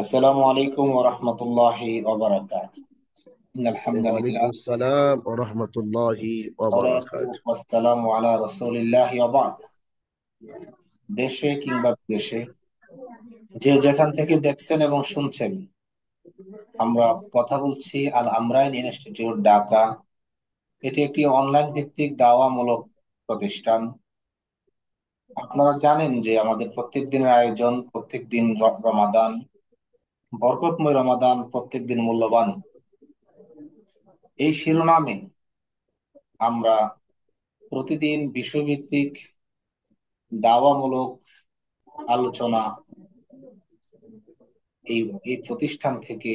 আসসালামু আলাইকুম ওয়া রাহমাতুল্লাহি ওয়া বারাকাতুহু। ইন্নাল ওয়ালাইকুম হামদালিল্লাহ আসসালাম ওয়া রাহমাতুল্লাহি ওয়া ওয়াসসালাতু বারাকাতুহু। ওয়াসসালামু আলা রাসূলিল্লাহি ওয়া বা'দ। দেশে কিংবা বিদেশে যে যেখান থেকে দেখছেন এবং শুনছেন, আমরা কথা বলছি আল আমরাইন ইনস্টিটিউট ঢাকা। এটি একটি অনলাইন ভিত্তিক দাওয়ামূলক প্রতিষ্ঠান। আপনারা জানেন যে আমাদের প্রত্যেক দিনের আয়োজন, প্রত্যেক দিন রমাদান, বরকতময় রমাদান, প্রত্যেক দিন মূল্যবান। এই শিরোনামে আমরা প্রতিদিন বিষয়ভিত্তিক দাওয়ামূলক আলোচনা এই এই প্রতিষ্ঠান থেকে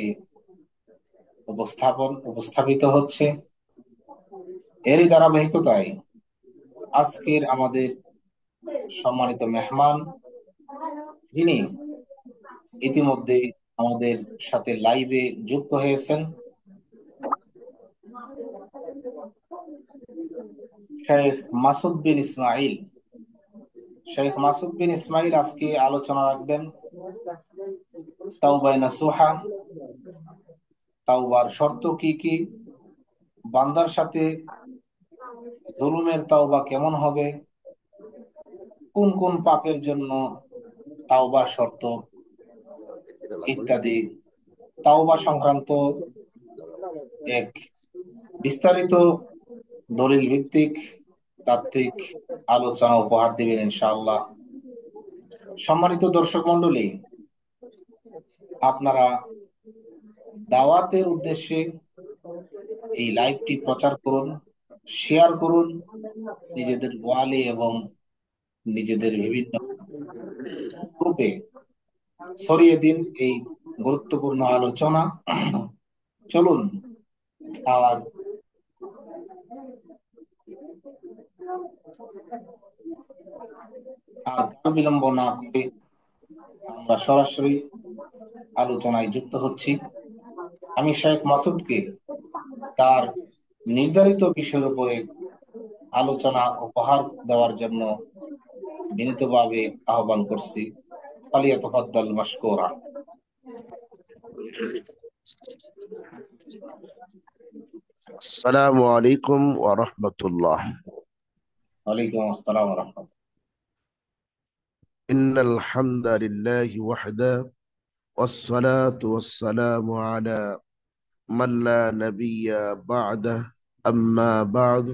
উপস্থাপিত হচ্ছে। এরই ধারাবাহিকতায় আজকের আমাদের সম্মানিত মেহমান, যিনি ইতিমধ্যে আমাদের সাথে লাইভে যুক্ত হয়েছেন, শেখ মাসুদ বিন ইসমাইল। শেখ মাসুদ বিন ইসমাইল আজকে আলোচনা রাখবেন তাওবায়ে নাসুহা, তাওবার শর্ত কি কি, বান্দার সাথে জুলুমের তাওবা কেমন হবে, কোন কোন পাপের জন্য তাওবা শর্ত, ইত্যাদি তাওবা সংক্রান্ত এক বিস্তারিত দলিল ভিত্তিক তাত্ত্বিক আলোচনা উপহার দিবেন ইনশাআল্লাহ। সম্মানিত দর্শক মণ্ডলী, আপনারা দাওয়াতের উদ্দেশ্যে এই লাইভটি প্রচার করুন, শেয়ার করুন, নিজেদের ওয়ালে এবং নিজেদের বিভিন্ন গ্রুপে ছড়িয়ে দিন এই গুরুত্বপূর্ণ আলোচনা। চলুন আর আর কাল বিলম্ব না করে আমরা সরাসরি আলোচনায় যুক্ত হচ্ছি। আমি শেখ মাসুদকে তার নির্ধারিত বিষয়ের উপরে আলোচনা উপহার দেওয়ার জন্য বিনীতভাবে আহ্বান করছি। ফালিয়াতাফাদ্দাল মাশকুরা। আসসালামু আলাইকুম ওয়া রাহমাতুল্লাহ। ওয়ালাইকুম আসসালাম ওয়া রাহমাতুল্লাহ। ইন্নাল হামদালিল্লাহি ওয়াহদা والصلاة والسلام على من لا نبي بعده أما بعد.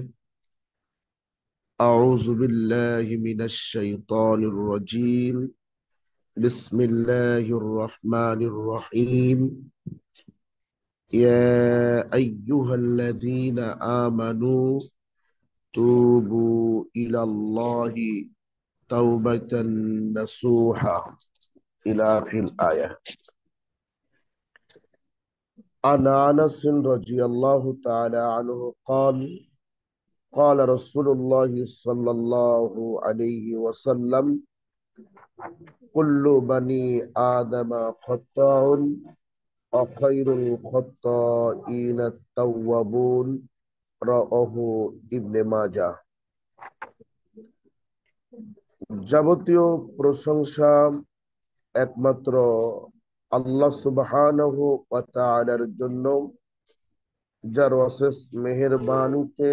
أعوذ بالله من الشيطان الرجيم. بسم الله الرحمن الرحيم. يا أيها الذين آمنوا توبوا إلى الله توبة نصوحا إلى آخر الآية. عن أنس رضي الله تعالى عنه قال قال رسول الله صلى الله عليه وسلم كل بني آدم خطاء وخير الخطائين التوابون. رواه ইবনে মাজাহ। যাবতীয় প্রশংসা একমাত্র আল্লাহ সুবহানাহু ওয়া তাআলার জন্য, যার অশেষ মেহেরবানিতে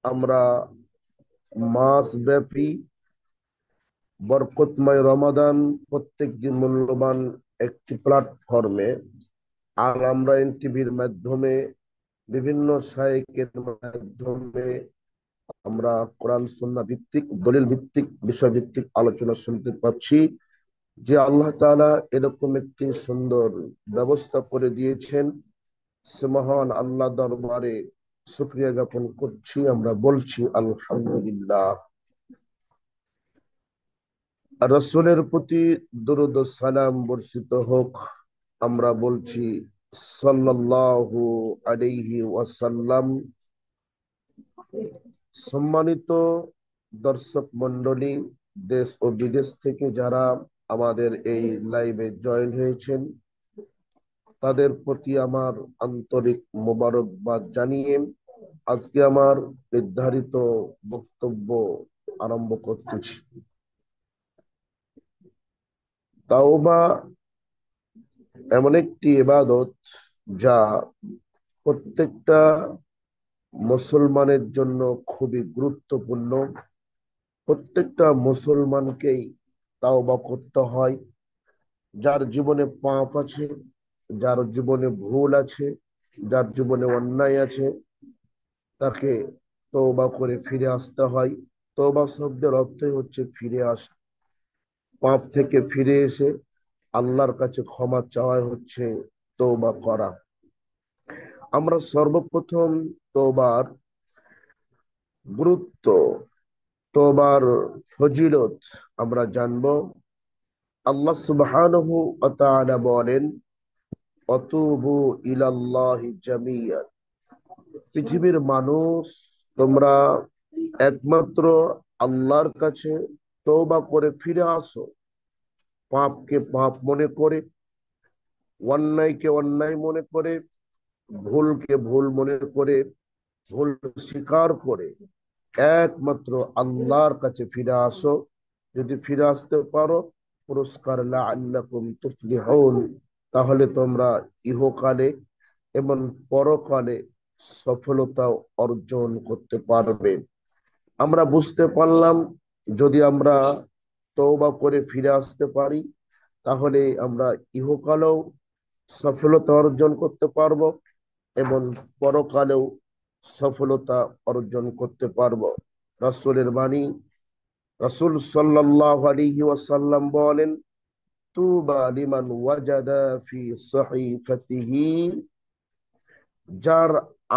আমরা মাস ব্যাপী বরকতময় রমাদান প্রত্যেক দিন মূল্যবান একটি প্ল্যাটফর্মে আল আমরাইন টিভির মাধ্যমে বিভিন্ন শাইখের মাধ্যমে আমরা কোরআন সুন্নাহ ভিত্তিক দলিল ভিত্তিক বিষয় ভিত্তিক আলোচনা শুনতে পাচ্ছি। যে আল্লাহ তাআলা এরকম একটি সুন্দর ব্যবস্থা করে দিয়েছেন, সে মহান আল্লাহ দরবারে শুকরিয়া জ্ঞাপন করছি, আমরা বলছি আলহামদুলিল্লাহ। রাসূলের প্রতি দরুদ ও সালাম বর্ষিত হোক, আমরা বলছি সাল্লাল্লাহু আলাইহি ওয়াসাল্লাম। সম্মানিত দর্শক মন্ডলী, দেশ ও বিদেশ থেকে যারা আমাদের এই লাইভে জয়েন হয়েছেন, তাদের প্রতি আমার আন্তরিক মোবারকবাদ জানিয়ে আজকে আমার নির্ধারিত বক্তব্য আরম্ভ করতেছি। তাওবা এমন একটি ইবাদত যা প্রত্যেকটা মুসলমানের জন্য খুবই গুরুত্বপূর্ণ। প্রত্যেকটা মুসলমানকেই তাওবা করতে হয়। যার জীবনে পাপ আছে, যার জীবনে ভুল আছে, যার জীবনে অন্যায় আছে, তাকে তওবা করে ফিরে আসতে হয়। তওবা শব্দের অর্থই হচ্ছে ফিরে আসা। পাপ থেকে ফিরে এসে আল্লাহর কাছে ক্ষমা চাওয়া হচ্ছে তওবা করা। আমরা সর্বপ্রথম তওবার গুরুত্ব, তওবার ফজিলত আমরা জানবো। আল্লাহ সুবহানাহু ওয়া তাআলা বলেন, অতুবু ইলাল্লাহি জামিয়ান। পৃথিবীর মানুষ, তোমরা একমাত্র আল্লাহর কাছে তওবা করে ফিরে আসো। পাপকে পাপ মনে করে, অন্যায়কে অন্যায় মনে করে, ভুলকে ভুল মনে করে, ভুল স্বীকার করে একমাত্র আল্লাহর কাছে ফিরে আসো। যদি ফিরে আসতে পারো, পুরস্কার লাআল্লাকুম তুফলিহুন, তাহলে তোমরা ইহকালে এবং পরকালে সফলতা অর্জন করতে পারবে। আমরা বুঝতে পারলাম, যদি আমরা তওবা করে ফিরে আসতে পারি, তাহলে আমরা ইহকালেও সফলতা অর্জন করতে পারবো এবং পরকালেও সফলতা অর্জন করতে পারবো। রাসূলের বাণী, রাসূল সাল্লাল্লাহু আলাইহি ওয়াসাল্লাম বলেন, তুবা লিমান ওয়াজাদা ফি সহিফাতিহি, যার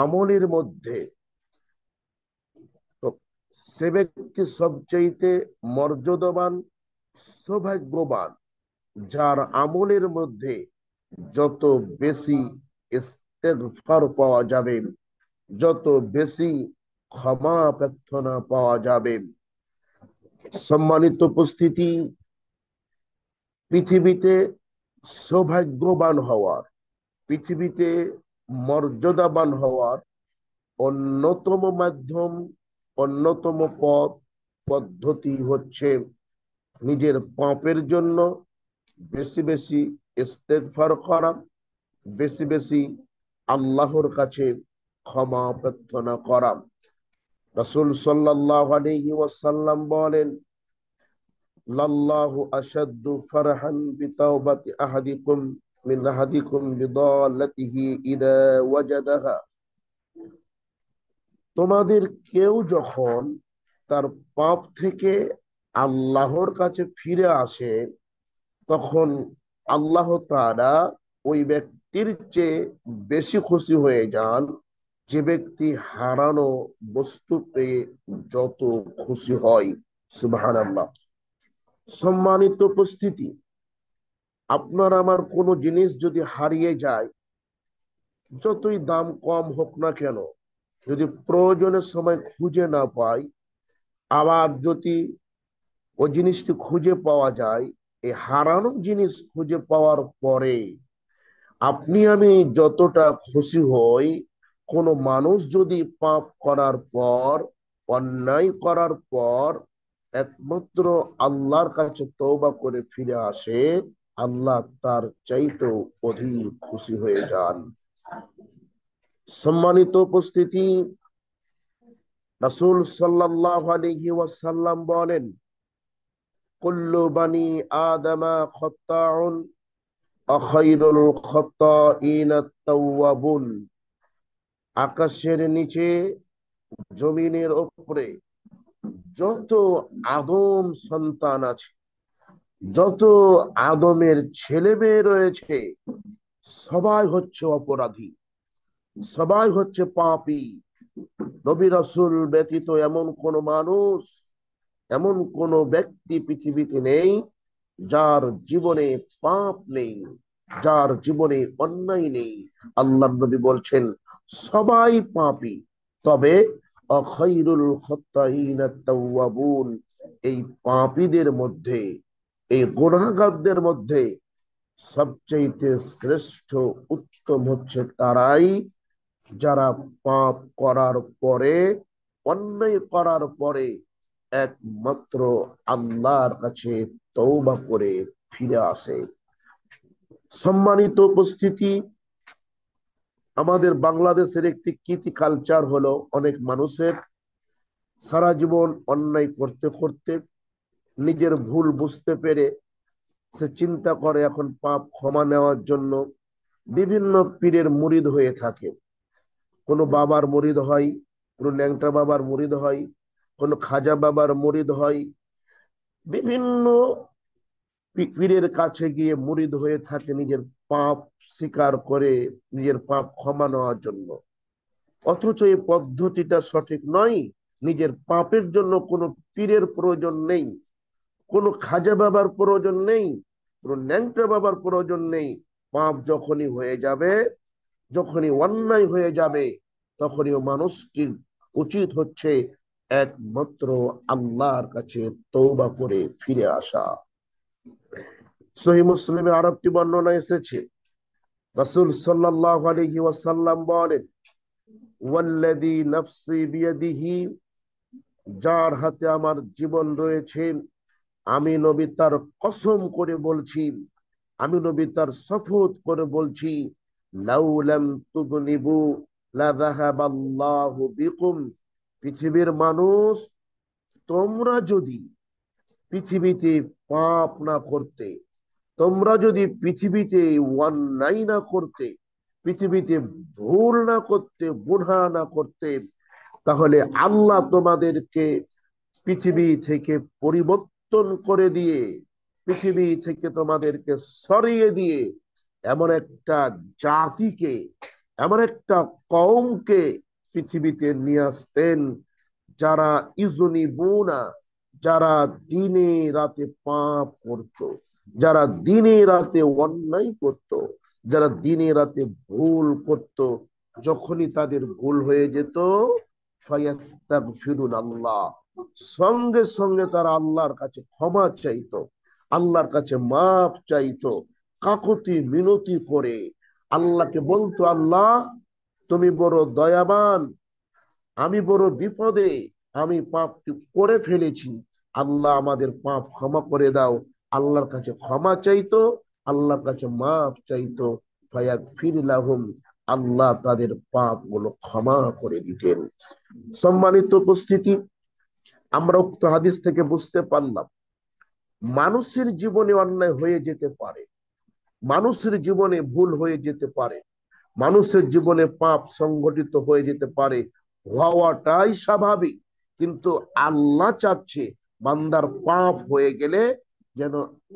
আমলের মধ্যে, তো সে ব্যক্তি সবচাইতে মর্যাদাবান, সৌভাগ্যবান, যার আমলের মধ্যে যত বেশি ইস্তেগফার পাওয়া যাবে, যত বেশি ক্ষমা প্রার্থনা পাওয়া যাবে। সম্মানিত উপস্থিতি, পৃথিবীতে সৌভাগ্যবান হওয়ার, পৃথিবীতে মর্যাদাবান হওয়ার অন্যতম মাধ্যম, অন্যতম পথ, পদ্ধতি হচ্ছে নিজের পাপের জন্য বেশি বেশি ইস্তেগফার করা, বেশি বেশি আল্লাহর কাছে ক্ষমা প্রার্থনা করা। রাসূল সাল্লাল্লাহু আলাইহি ওয়াসাল্লাম বলেন, লাল্লাহু আশাদ্দু ফারহান বিতাওবাতি আহাদিকুম মিন আহাদিকুম বিদাল্লাতিহি ইদা ওয়াজাদাহা। তোমাদের কেউ যখন তার পাপ থেকে আল্লাহর কাছে ফিরে আসে, তখন আল্লাহ তাআলা ওই ব্যক্তির চেয়ে বেশি খুশি হয়ে যান, যে ব্যক্তি হারানো বস্তু পেয়ে যত খুশি হয়। সুবহানাল্লাহ। সম্মানিত উপস্থিতি, আপনার আমার কোনো জিনিস যদি হারিয়ে যায়, যতই দাম কম হোক না কেন, যদি প্রয়োজনের সময় খুঁজে না পাই, আবার যদি ওই জিনিসটি খুঁজে পাওয়া যায়, এই হারানো জিনিস খুঁজে পাওয়ার পরে আপনি আমি যতটা খুশি হই, কোনো মানুষ যদি পাপ করার পর, অন্যায় করার পর একমাত্র আল্লাহর কাছে তওবা করে ফিরে আসে, আল্লাহ তার চাইতেও অধিক খুশি হয়ে যান। সম্মানিত উপস্থিতি, রাসূল সাল্লাল্লাহু আলাইহি ওয়াসাল্লাম বলেন, কুল্লু বানি আদামা খাত্তাউন ওয়া খায়রুল খাত্তাইনা আত-তাওয়াবুন। আকাশের নিচে, জমিনের উপরে যত আদম সন্তান আছে, যত আদমের ছেলে মেয়ে রয়েছে, সবাই হচ্ছে অপরাধী, সবাই হচ্ছে পাপী। নবী রাসূল ব্যতীত এমন কোন মানুষ, এমন কোন ব্যক্তি পৃথিবীতে নেই যার জীবনে পাপ নেই, যার জীবনে অন্যায় নেই। আল্লাহ নবী বলছেন, সবাই পাপী, তবে অখাইরুল খাত্তাইনা তাওয়াবুন, এই পাপীদের মধ্যে, এই গুনাহগারদের মধ্যে সবচেয়ে শ্রেষ্ঠ, উত্তম হচ্ছে তারাই, যারা পাপ করার পরে, অন্যায় করার পরে একমাত্র আল্লাহর কাছে তওবা করে ফিরে আসে। সম্মানিত উপস্থিতি, আমাদের বাংলাদেশের একটি কীর্তি কালচার হলো অনেক মানুষের সারা জীবন অন্যায় করতে করতে নিজের ভুল বুঝতে পেরে সে চিন্তা করে এখন পাপ ক্ষমা নেওয়ার জন্য বিভিন্ন পীরের মুরিদ হয়ে থাকে। কোনো বাবার মুরিদ হয়, কোনো ন্যাংটা বাবার মুরিদ হয়, কোনো খাজা বাবার মুরিদ হয়, বিভিন্ন পীরের কাছে গিয়ে মুরিদ হয়ে থাকে নিজের পাপ স্বীকার করে নিজের পাপ ক্ষমা নেওয়ার জন্য। অথচ এই পদ্ধতিটা সঠিক নয়। নিজের পাপের জন্য কোনো পীরের প্রয়োজন নেই, কোনো খাজা বাবার প্রয়োজন নেই, কোনো ন্যাংটা বাবার প্রয়োজন নেই। পাপ যখনই হয়ে যাবে, যখনই অন্যায় হয়ে যাবে, তখনই মানুষটির উচিত হচ্ছে একমাত্র আল্লাহর কাছে তওবা করে ফিরে আসা। সহিহ মুসলিমের আরেকটি বর্ণনা এসেছে, রাসূল সাল্লাল্লাহু আলাইহি ওয়াসাল্লাম বলেন, ওয়াল্লাযী নাফসি বিয়াদিহি, যার হাতে আমার জীবন রয়েছে, আমি নবী তার কসম করে বলছি, আমি নবী তার শপথ করে বলছি, লাউ লাম তুযনিবু লা যাহাবাল্লাহু বিকুম। পৃথিবীর মানুষ, তোমরা যদি পৃথিবীতে পাপ না করতে, তোমরা যদি পৃথিবীতে অন্যায় না করতে, পৃথিবীতে ভুল না করতে, গুনাহ না করতে, তাহলে আল্লাহ তোমাদেরকে পৃথিবী থেকে পরিবর্তন করে দিয়ে, পৃথিবী থেকে তোমাদেরকে সরিয়ে দিয়ে এমন একটা জাতিকে, এমন একটা কওমকে পৃথিবীতে নিয়ে আসতেন, যারা ইউজনিবুনা, যারা দিনে রাতে পাপ করত, যারা দিনে রাতে অন্যায় করত, যারা দিনে রাতে ভুল করত। যখনই তাদের ভুল হয়ে যেত, ফায়াস্তাগফিরুন আল্লাহ, সঙ্গে সঙ্গে তারা আল্লাহর কাছে ক্ষমা চাইতো, আল্লাহর কাছে মাফ চাইতো, কাকুতি মিনতি করে আল্লাহকে বলতো, আল্লাহ তুমি বড় দয়াবান, আমি বড় বিপদে, আমি পাপটি করে ফেলেছি, আল্লাহ আমাদের পাপ ক্ষমা করে দাও। আল্লাহর কাছে ক্ষমা চাইতো, আল্লাহর কাছে মাফ চাইতো, ফায়াগফির লাহুম, আল্লাহ তাদের পাপ গুলো ক্ষমা করে দিতেন। সম্মানিত উপস্থিতি, আমরা উক্ত হাদিস থেকে বুঝতে পারলাম মানুষের জীবনে অন্যায় হয়ে যেতে পারে, মানুষের জীবনে ভুল হয়ে যেতে পারে, মানুষের জীবনে পাপ সংগঠিত হয়ে যেতে পারে, হওয়াটাই স্বাভাবিক। কিন্তু আল্লাহ চাচ্ছে বান্দার পাপ হয়ে গেলে যেন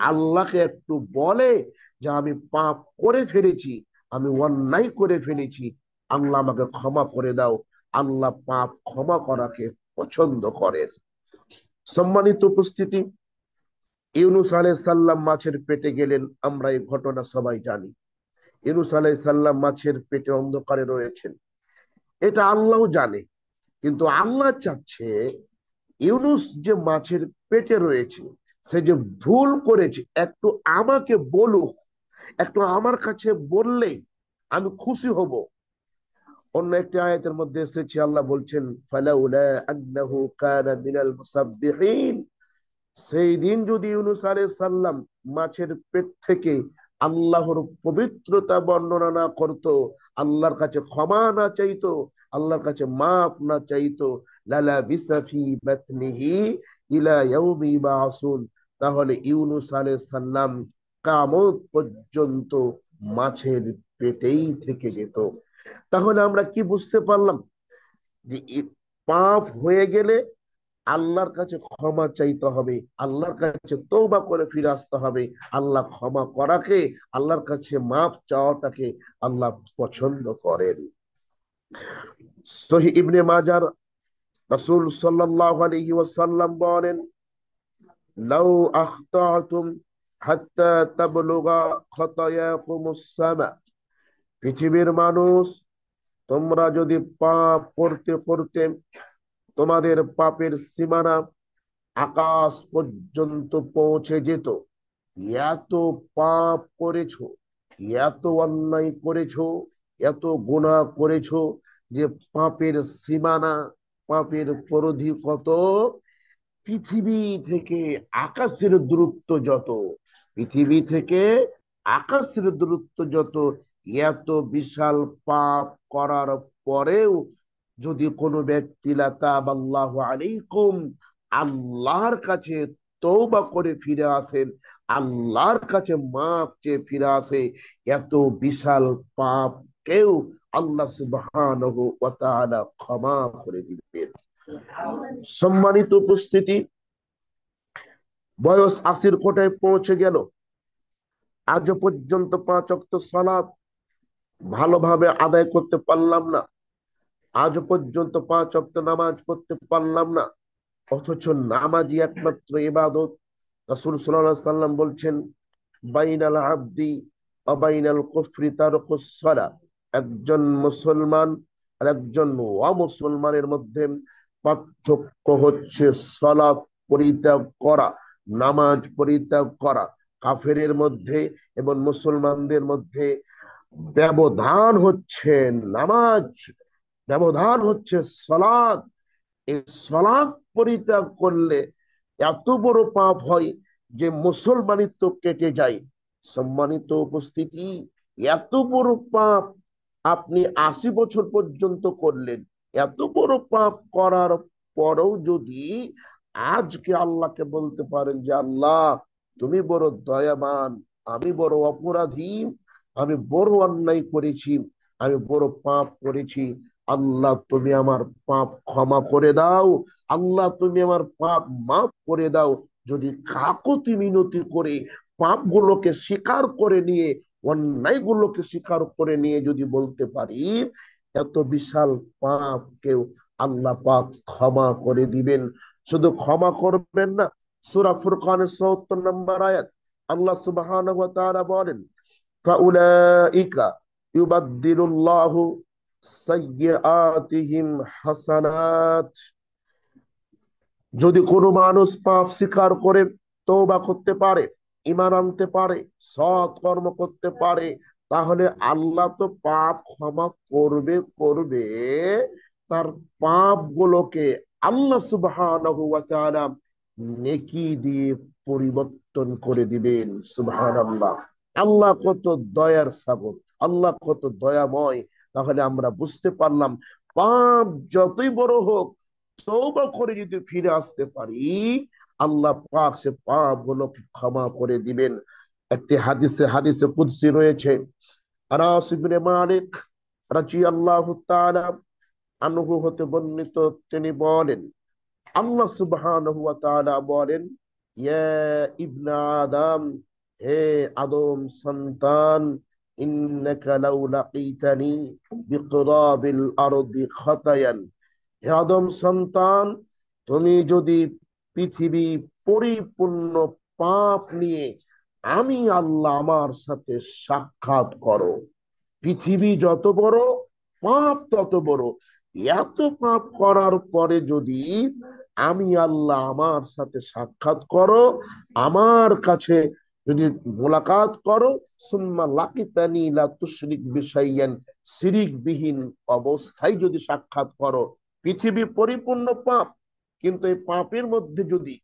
আল্লাহকে একটু বলে যে আমি পাপ করে ফেলেছি, আমি অন্যায় করে ফেলেছি, আল্লাহ আমাকে ক্ষমা করে দাও। আল্লাহ পাপ ক্ষমা করাকে পছন্দ করেন। সম্মানিত উপস্থিতি, ইউনূস আলাইহিস সালাম মাছের পেটে গেলেন, আমরা এই ঘটনা সবাই জানি। ইউনূস আলাইহিস সালাম মাছের পেটে অন্ধকারে রয়েছেন, এটা আল্লাহ জানে। কিন্তু আল্লাহ চাচ্ছে ইউনূস যে মাছের পেটে রয়েছে, সে যে ভুল করেছে, একটু আমাকে বলুক, একটু আমার কাছে বললে আমি খুশি হব। অন্য একটি আয়াতের মধ্যে এসেছে, আল্লাহ বলছেন, ফালাউলা আন্নাহু কানা মিনাল মুসাব্বিহিন, সেই দিন যদি ইউনূস আলাইহিস সালাম মাছের পেট থেকে আল্লাহর পবিত্রতা বর্ণনা না করত, আল্লাহর কাছে ক্ষমা না চাইতো, আল্লাহর কাছে মাফ না চাইতো, লালা বিসাফি বাতনিহি ইলা ইয়াউমি ইবাসুন, তাহলে ইউনূস আলাইহিস সালাম কিয়ামত পর্যন্ত মাছের পেটেই থেকে যেত। তাহলে আমরা কি বুঝতে পারলাম? যে পাপ হয়ে গেলে আল্লাহর কাছে ক্ষমা চাইতে হবে, আল্লাহর কাছে তওবা করে ফিরে আসতে হবে। আল্লাহ ক্ষমা করাকে, আল্লাহর কাছে মাফ চাওয়াটাকে আল্লাহ পছন্দ করেন। সহিহ ইবনে মাজার, রাসূল সাল্লাল্লাহু আলাইহি ওয়াসাল্লাম বলেন, লাউ আখতাতুম হাত্তা তাবলুগা খাতায়াকুমুস সামা। পৃথিবীর মানুষ, তোমরা যদি পাপ করতে করতে তোমাদের পাপের সীমানা আকাশ পর্যন্ত পৌঁছে যেত, এত পাপ করেছো, এত অন্যায় করেছো, এত গুনাহ করেছো, যে পাপের সীমানা, পাপের পরিধি কত, পৃথিবী থেকে আকাশের দূরত্ব যত, পৃথিবী থেকে আকাশের দূরত্ব যত, এত বিশাল পাপ করার পরেও যদি কোনো ব্যক্তি লাতাবাল্লাহু আলাইকুম আল্লাহর কাছে তওবা করে ফিরে আসেন, আল্লাহর কাছে মাফ চেয়ে ফিরে আসে, এত বিশাল পাপ কেউ আল্লাহ সুবহানাহু ওয়া তাআলা ক্ষমা করে দিবেন। সম্মানিত উপস্থিতি, বয়স 80-র কোটায় পৌঁছে গেল, আজও পর্যন্ত 5 ওয়াক্ত সালাত ভালোভাবে আদায় করতে পারলাম না, আজও পর্যন্ত 5 ওয়াক্ত নামাজ পড়তে পারলাম না। অথচ নামাজই একমাত্র ইবাদত। রাসূল সাল্লাল্লাহু আলাইহি সাল্লাম বলছেন, বাইনাল আবদি ওয়া বাইনাল কুফরি তারকুস সালাহ। একজন মুসলমান আর একজন অমুসলমানের মধ্যে পার্থক্য হচ্ছে সালাত পরিত্যাগ করা, নামাজ পরিত্যাগ করা। কাফেরের মধ্যে এবং মুসলমানদের মধ্যে ব্যবধান হচ্ছে নামাজ, ব্যবধান হচ্ছে সালাত। এই সালাত পরিত্যাগ করলে এত বড় পাপ হয় যে মুসলমানিত্ব কেটে যায়। সম্মানিত উপস্থিতি, এত বড় পাপ আপনি 80 বছর পর্যন্ত করলেন, এত বড় পাপ করার পরেও যদি আজকে আল্লাহকে বলতে পারেন যে আল্লাহ তুমি বড় দয়াবান, আমি বড় অপরাধী, আমি বড় অন্যায় করেছি, আমি বড় পাপ করেছি, আল্লাহ তুমি আমার পাপ ক্ষমা করে দাও, আল্লাহ তুমি আমার পাপ মাফ করে দাও। যদি কাকুতি মিনতি করে পাপগুলোকে স্বীকার করে নিয়ে, অন্যায়গুলোকে স্বীকার করে নিয়ে যদি বলতে পারি, এত বিশাল পাপ কেউ আল্লাহ পাক ক্ষমা করে দিবেন। শুধু ক্ষমা করবেন না, সূরা ফুরকানের ৭৪ নম্বর আয়াত আল্লাহ সুবহানাহু ওয়া তাআলা বলেন, ফাউলাইকা ইউবাদদিলুল্লাহু সাইয়্যাতিহিম হাসানাত। যদি কোনো মানুষ পাপ স্বীকার করে তওবা করতে পারে, ঈমান আনতে পারে, সৎ কর্ম করতে পারে, তাহলে আল্লাহ তো পাপ ক্ষমা করবে করবে, তার পাপ গুলোকে আল্লাহ সুবহানাহু ওয়া তাআলা নেকি দিয়ে পরিবর্তন করে দিবেন। সুবহানাল্লাহ। আল্লাহ কত দয়ার সাগর, আল্লাহ কত দয়াময়। তাহলে আমরা বুঝতে পারলাম, পাপ যতই বড় হোক, তওবা করে যদি ফিরে আসতে পারি, আল্লাহ পাক সে পাপ গুলোকে ক্ষমা করে দিবেন। একটি হাদিসে হাদিসে কুদসি রয়েছে, আনাস ইবনে মালিক রাদিয়াল্লাহু তাআলা আনহু হতে বর্ণিত, তিনি বলেন, আল্লাহ সুবহানাহু ওয়া তাআলা বলেন, ইয়া ইবনা আদম, হে আদম সন্তান, ইন্নাকা লাউ লাকিতানি বিকরাবিল আরদি খাতায়ান। হে আদম সন্তান, তুমি যদি পৃথিবী পরিপূর্ণ পাপ নিয়ে আমি আল্লাহ আমার সাথে সাক্ষাৎ করো, পৃথিবী যত বড়, পাপ তত বড়, এত পাপ করার পরে যদি আমি আল্লাহ আমার সাথে সাক্ষাৎ করো, আমার কাছে যদি মোলাকাত করো, সুম্মা লাকিতানি লা তুশরিক বিশাইয়ান, শিরিক বিহীন অবস্থায় যদি সাক্ষাৎ করো, পৃথিবী পরিপূর্ণ পাপ, কিন্তু এই পাপের মধ্যে যদি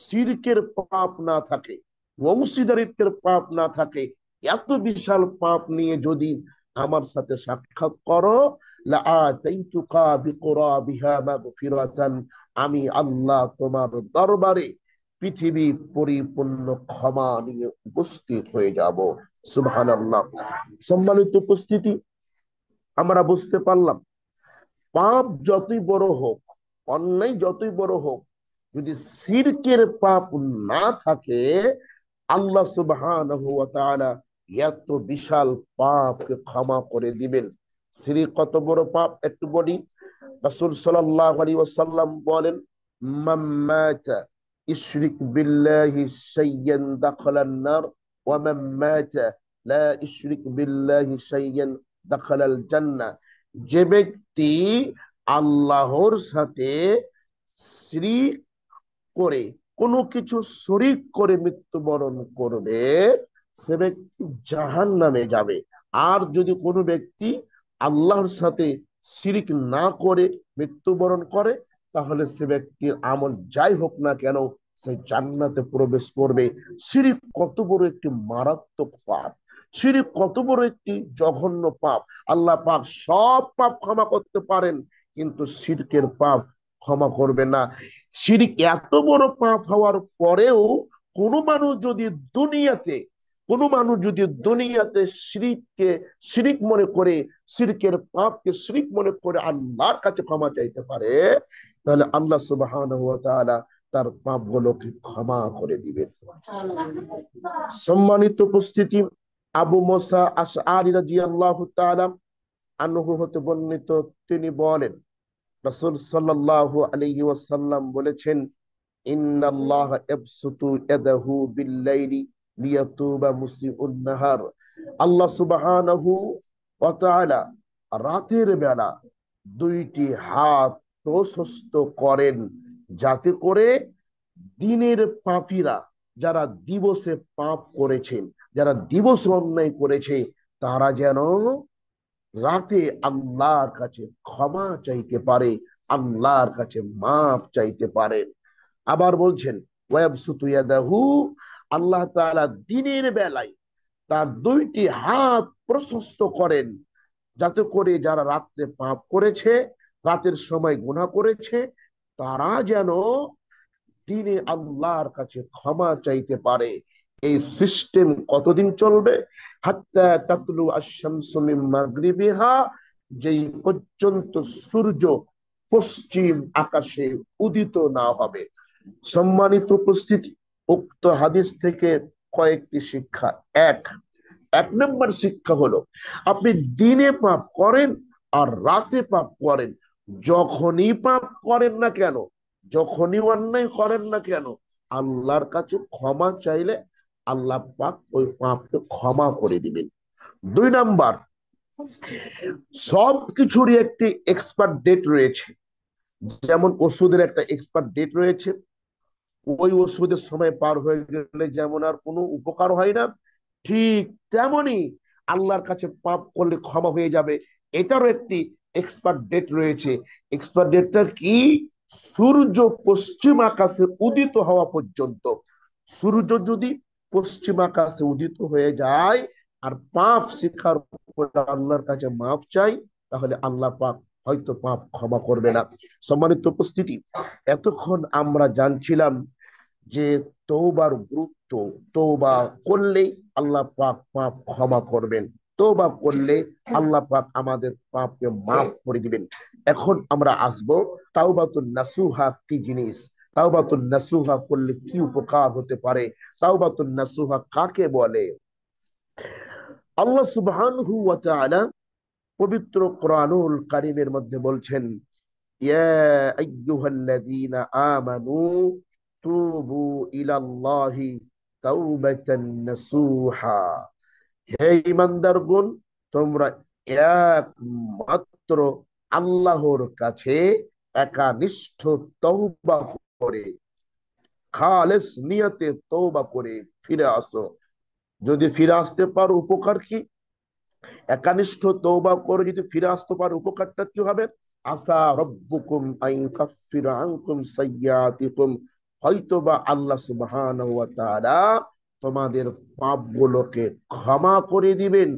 শিরকের পাপ না থাকে, অংশীদারিত্বের পাপ না থাকে, এত বিশাল পাপ নিয়ে যদি আমার সাথে সাক্ষাৎ করো, লাআতাইতুকা বিকুরাবিহা মাগফিরাতান, আমি আল্লাহ তোমার দরবারে পৃথিবী পরিপূর্ণ ক্ষমা নিয়ে উপস্থিত হয়ে যাব। সুবহানাল্লাহ। সম্মানিত উপস্থিতি, আমরা বুঝতে পারলাম, পাপ যতই বড় হোক, অন্যায় যতই বড় হোক, যদি শিরকের পাপ না থাকে, আল্লাহ সুবহানাহু ওয়া তাআলা এত বিশাল পাপকে ক্ষমা করে দিবেন। শিরক কত বড় পাপ একটু বলি। রাসূল সাল্লাল্লাহু আলাইহি ওয়াসাল্লাম বলেন, মান মাতা ইশরিক বিল্লাহি শাইয়ান দাখালান নার ওয়া মান মাতা লা ইশরিক বিল্লাহি শাইয়ান দাখালাল জান্নাহ। যে ব্যক্তি আল্লাহর সাথে শিরক করে, কোনো কিছু শরিক করে মৃত্যুবরণ করবে, সে ব্যক্তি জাহান্নামে যাবে। আর যদি কোনো ব্যক্তি আল্লাহর সাথে শিরিক না করে মৃত্যুবরণ করে, তাহলে সে ব্যক্তির আমল যাই হোক না কেন, সে জান্নাতে প্রবেশ করবে। শিরক কত বড় একটি মারাত্মক পাপ, শিরক কত বড় একটি জঘন্য পাপ। আল্লাহ পাক সব পাপ ক্ষমা করতে পারেন, কিন্তু শিরকের পাপ ক্ষমা করবে না। শিরক এত বড় পাপ হওয়ার পরেও কোনো মানুষ যদি দুনিয়াতে কোনো মানুষ যদি দুনিয়াতে শিরককে শিরিক মনে করে, শিরকের পাপকে শিরিক মনে করে আল্লাহর কাছে ক্ষমা চাইতে পারে, তাহলে আল্লাহ সুবহানাহু ওয়া তাআলা তার পাপগুলোকে ক্ষমা করে দিবেন। সম্মানিত উপস্থিতি, আবু মুসা আশআরী রাদিয়াল্লাহু তাআলা আনহু হতে বর্ণিত, তিনি বলেন রাসূল সাল্লাল্লাহু আলাইহি ওয়াসাল্লাম বলেছেন, ইন্নাল্লাহা ইয়াবসুতু ইয়াদাহু বিল-লাইলি লিয়াতুবা মুসিউন নাহার। আল্লাহ সুবহানাহু ওয়া তাআলা রাতের বেলা দুইটি হাত প্রশস্ত করেন, যাতে করে দিনের পাপীরা, যারা দিবসে পাপ করেছেন, যারা দিবসে অন্যায় করেছে, তারা যেন রাতে আল্লাহর কাছে ক্ষমা চাইতে পারে, আল্লাহর কাছে মাফ চাইতে পারেন। আবার বলছেন, ওয়াবসুতু ইয়াদাহু, আল্লাহ তাআলা দিনের বেলায় তার দুইটি হাত প্রশস্ত করেন, যাতে করে যারা রাত্রে পাপ করেছে, রাতের সময় গুনাহ করেছে, তারা যেন দিনে আল্লাহর কাছে ক্ষমা চাইতে পারে। এই সিস্টেম কতদিন চলবে? হাত্তা তাতলু আশ-শামসু মিন মাগরিবিহা, যেই পর্যন্ত সূর্য পশ্চিম আকাশে উদিত না হবে। সম্মানিত উপস্থিতি, উক্ত হাদিস থেকে কয়েকটি শিক্ষা। এক এক নম্বর শিক্ষা হলো, আপনি দিনে পাপ করেন আর রাতে পাপ করেন, যখনই পাপ করেন না কেন, যখনই অন্যায় করেন না কেন, আল্লাহর কাছে ক্ষমা চাইলে আল্লাহ পাক ওই পাপকে ক্ষমা করে দিবেন। দুই নাম্বার, সব কিছুরই একটি এক্সপায়ার ডেট রয়েছে। যেমন ওষুধের একটা এক্সপায়ার ডেট রয়েছে, ওই ওষুধের সময় পার হয়ে গেলে যেমন আর কোনো উপকার হয় না, ঠিক তেমনি আল্লাহর কাছে পাপ করলে ক্ষমা হয়ে যাবে, এটারও একটি এক্সপায়ার ডেট রয়েছে। এক্সপায়ার ডেটটা কি? সূর্য পশ্চিম আকাশে উদিত হওয়া পর্যন্ত। সূর্য যদি পশ্চিম আকাশে উদিত হয়ে যায় আর পাপ স্বীকার করে আল্লাহর কাছে মাফ চাই, তাহলে আল্লাহ পাক হয়তো পাপ ক্ষমা করবে না। সম্মানিত উপস্থিতি, এতক্ষণ আমরা জানছিলাম যে তওবার গুরুত্ব। তওবা করলেই আল্লাহ পাক পাপ ক্ষমা করবেন, তওবা করলে আল্লাহ পাক আমাদের পাপকে মাফ করে দিবেন। এখন আমরা আসবো তাওবাতুন নাসুহা কি জিনিস, তাওবাতুন নাসুহা করলে কি উপকার হতে পারে, তাওবাতুন নাসুহা কাকে বলে। আল্লাহ সুবহানাহু ওয়া তাআলা পবিত্র কোরআনুল কারীমের মধ্যে বলছেন, ইয়া আইয়ুহাল্লাযীনা আমানু তুবু ইলাল্লাহি তাওবাতান নাসুহা। হে ঈমানদারগণ, তোমরা একমাত্র আল্লাহর কাছে একানিষ্ঠ তওবা করে, খালেস নিয়তে তওবা করে ফিরে আসো। যদি ফিরে আসতে পারো, উপকার কি? একানিষ্ঠ তওবা করে যদি ফিরে আসতে পারো, উপকারটা কি হবে? আসা রব্বুকুম আন ইউকাফিরা আনকুম সাইয়্যাতিকুম, হয়তোবা আল্লাহ সুবহানাহু ওয়া তাআলা তোমাদের পাপগুলোকে ক্ষমা করে দিবেন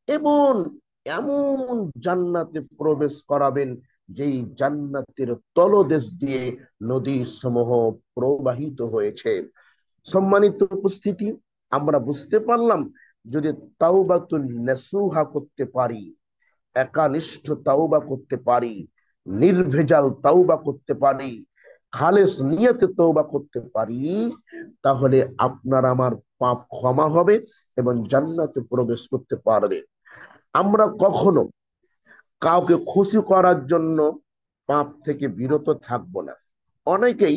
এবং এমন জান্নাতে প্রবেশ করাবেন যেই জান্নাতের তলদেশ দিয়ে নদী সমূহ প্রবাহিত হয়েছে। সম্মানিত উপস্থিতি, আমরা বুঝতে পারলাম, যদি তাওবাতুন নাসুহা করতে পারি, একানিষ্ঠ তাওবা করতে পারি, নির্ভেজাল তাওবা করতে পারি, খালেস নিয়তে তওবা করতে পারি, তাহলে আপনার আমার পাপ ক্ষমা হবে এবং জান্নাতে প্রবেশ করতে পারবে। আমরা কখনো কাউকে খুশি করার জন্য পাপ থেকে বিরত থাকবো না। অনেকেই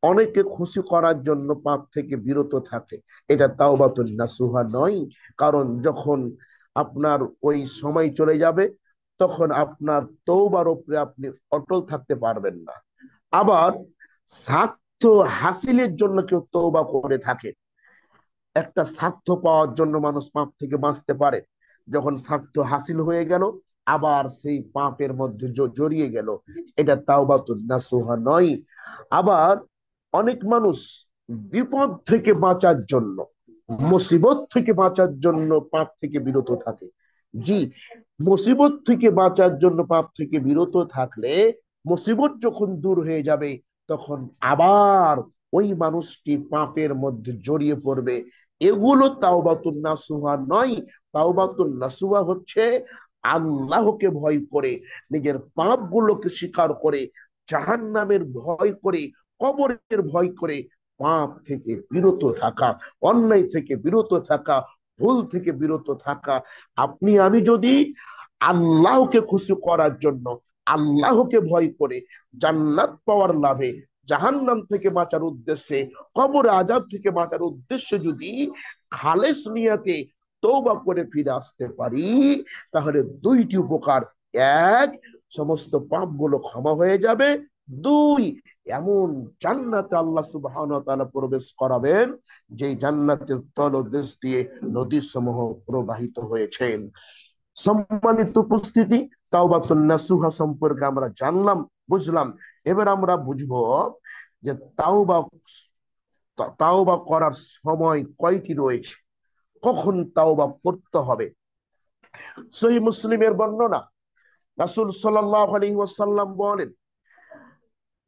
অনেকে খুশি করার জন্য পাপ থেকে বিরত থাকে, এটা তাওবাতুন নাসুহা নয়। কারণ যখন আপনার ওই সময় চলে যাবে, তখন আপনার তওবার উপরে আপনি অটল থাকতে পারবেন না। আবার স্বার্থ হাসিলের জন্য কেউ তওবা করে থাকে, একটা স্বার্থ পাওয়ার জন্য মানুষ পাপ থেকে বাঁচতে পারে, যখন স্বার্থ হাসিল হয়ে গেল আবার সেই পাপের মধ্যে জড়িয়ে গেল, এটা তাওবাতুন নাসুহা নয়। আবার অনেক মানুষ বিপদ থেকে বাঁচার জন্য, মুসিবত থেকে বাঁচার জন্য পাপ থেকে বিরত থাকে। জি, মুসিবত থেকে বাঁচার জন্য পাপ থেকে বিরত থাকলে মুসিবত যখন দূর হয়ে যাবে তখন আবার ওই মানুষটি পাপের মধ্যে জড়িয়ে পড়বে। এগুলো তাওবাতুন নাসুহা নয়। তাওবাতুন নাসুহা হচ্ছে আল্লাহকে ভয় করে, নিজের পাপগুলোকে স্বীকার করে, জাহান্নামের ভয় করে, কবরের ভয় করে পাপ থেকে বিরত থাকা, অন্যায় থেকে বিরত থাকা, ভুল থেকে বিরত থাকা। আপনি আমি যদি আল্লাহকে খুশি করার জন্য, আল্লাহকে ভয় করে, জান্নাত পাওয়ার লাভে, জাহান্নাম থেকে বাঁচার উদ্দেশ্যে, কবর আযাব থেকে বাঁচার উদ্দেশ্যে যদি খালেস নিয়তে তওবা করে ফিরে আসতে পারি, তাহলে দুইটি উপকার: এক, সমস্ত পাপগুলো ক্ষমা হয়ে যাবে; দুই, এমন জান্নাতে আল্লাহ সুবহানাহু ওয়া তাআলা প্রবেশ করাবেন যে জান্নাতের তলদেশ দিয়ে নদী সমূহ প্রবাহিত হয়েছে। সম্মানিত উপস্থিতি, তাওবাতুন নাসুহা সম্পর্কে আমরা জানলাম, বুঝলাম। এবার আমরা বুঝবো যে তাওবা তাওবা করার সময় কয়টি রয়েছে, কখন তাওবা করতে হবে। সহিহ মুসলিমের বর্ণনা, রাসূল সাল্লাল্লাহু আলাইহি ওয়াসাল্লাম বলেন,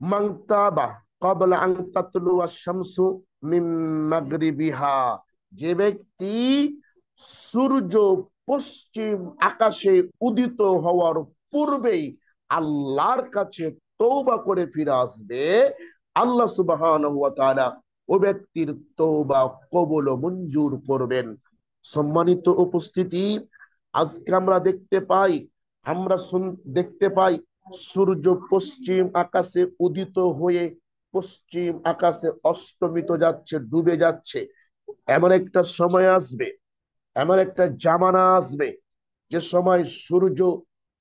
মান তাবা ক্বাবলা আন তাতলুয়া শামসু মিন মাগরিবিহা, যে ব্যক্তি সূর্য পশ্চিম আকাশে উদিত হওয়ার পূর্বেই আল্লাহর কাছে তওবা করে ফিরে আসবে, আল্লাহ সুবহানাহু ওয়া তাআলা ও ব্যক্তির তওবা কবুল ও মঞ্জুর করবেন। সম্মানিত উপস্থিতি, আজকে আমরা দেখতে পাই, আমরা দেখতে পাই সূর্য পশ্চিম আকাশে উদিত হয়ে পশ্চিম আকাশে অস্তমিত যাচ্ছে, ডুবে যাচ্ছে। এমন একটা সময় আসবে, এমন একটা জামানা আসবে, যে সময় সূর্য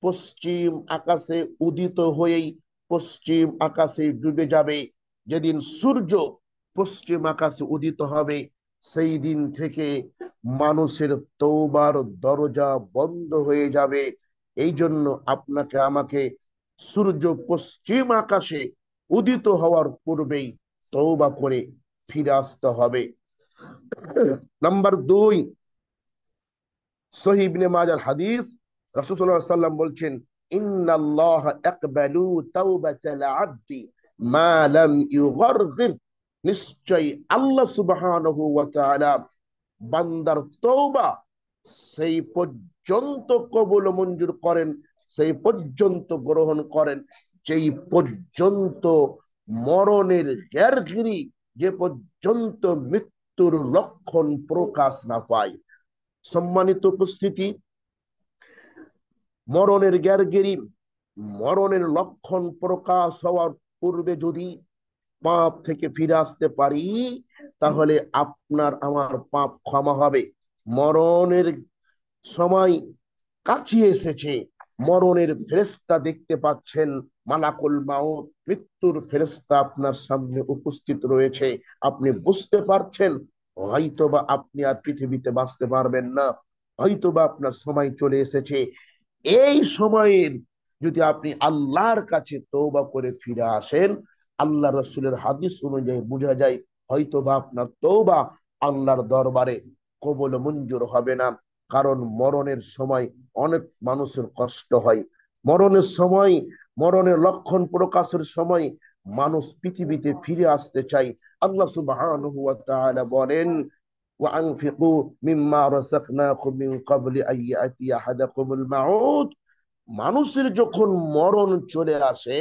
পশ্চিম আকাশে উদিত হয়েই পশ্চিম আকাশে ডুবে যাবে। যেদিন সূর্য পশ্চিম আকাশে উদিত হবে, সেই দিন থেকে মানুষের তওবার দরজা বন্ধ হয়ে যাবে। এই জন্য আপনাকে আমাকে সূর্য পশ্চিম আকাশে উদিত হওয়ার পূর্বেই তওবা করে ফিরে আসতে হবে। নাম্বার দুই, সহিহ ইবনে মাজার হাদিস, রাসূল সাল্লাল্লাহু আলাইহি ওয়াসাল্লাম বলছেন, ইন্নাল্লাহা ইয়াকবালু তাওবাতাল আবদি মা লাম ইউগারগির, নিশ্চয় আল্লাহ সুবহানাহু ওয়া তাআলা বান্দার তওবা সেই পর্যন্ত কবুল মঞ্জুর করেন, সেই পর্যন্ত গ্রহণ করেন, যেই পর্যন্ত মরণের গ্যারগিরি, যে পর্যন্ত মৃত্যুর লক্ষণ প্রকাশ না পায়। সম্মানিত উপস্থিতি, মরণের গ্যারগিরি, মরণের লক্ষণ প্রকাশ হওয়ার পূর্বে যদি পাপ থেকে ফিরে আসতে পারি, তাহলে আপনার আমার পাপ ক্ষমা হবে। মরণের সময় কাছে এসেছে, মরণের ফেরেশতা দেখতে পাচ্ছেন, মালাকুল মাউত, মৃত্যুর ফেরেশতা আপনার সামনে উপস্থিত রয়েছে, আপনি বুঝতে পারছেন হয়তোবা আপনি আর পৃথিবীতে বাঁচতে পারবেন না, হয়তোবা আপনার সময় চলে এসেছে। এই সময়ের যদি আপনি আল্লাহর কাছে তওবা করে ফিরে আসেন, আল্লাহ রাসূলের হাদিস অনুযায়ী বোঝা যায় হয়তোবা আপনার তওবা আল্লাহর দরবারে কবুল মঞ্জুর হবে না। কারণ মরণের সময় অনেক মানুষের কষ্ট হয়, মরণের সময়, মরণের লক্ষণ প্রকাশের সময় মানুষ পৃথিবীতে ফিরে আসতে চায়। আল্লাহ সুবহানাহু ওয়া তাআলা বলেন, ওয়ানফিকু মিম্মা রাযাকনাকুম মিন ক্বাবলি আন ইয়াতিয়া আহাদাকুমুল মাউত, মানুষের যখন মরণ চলে আসে,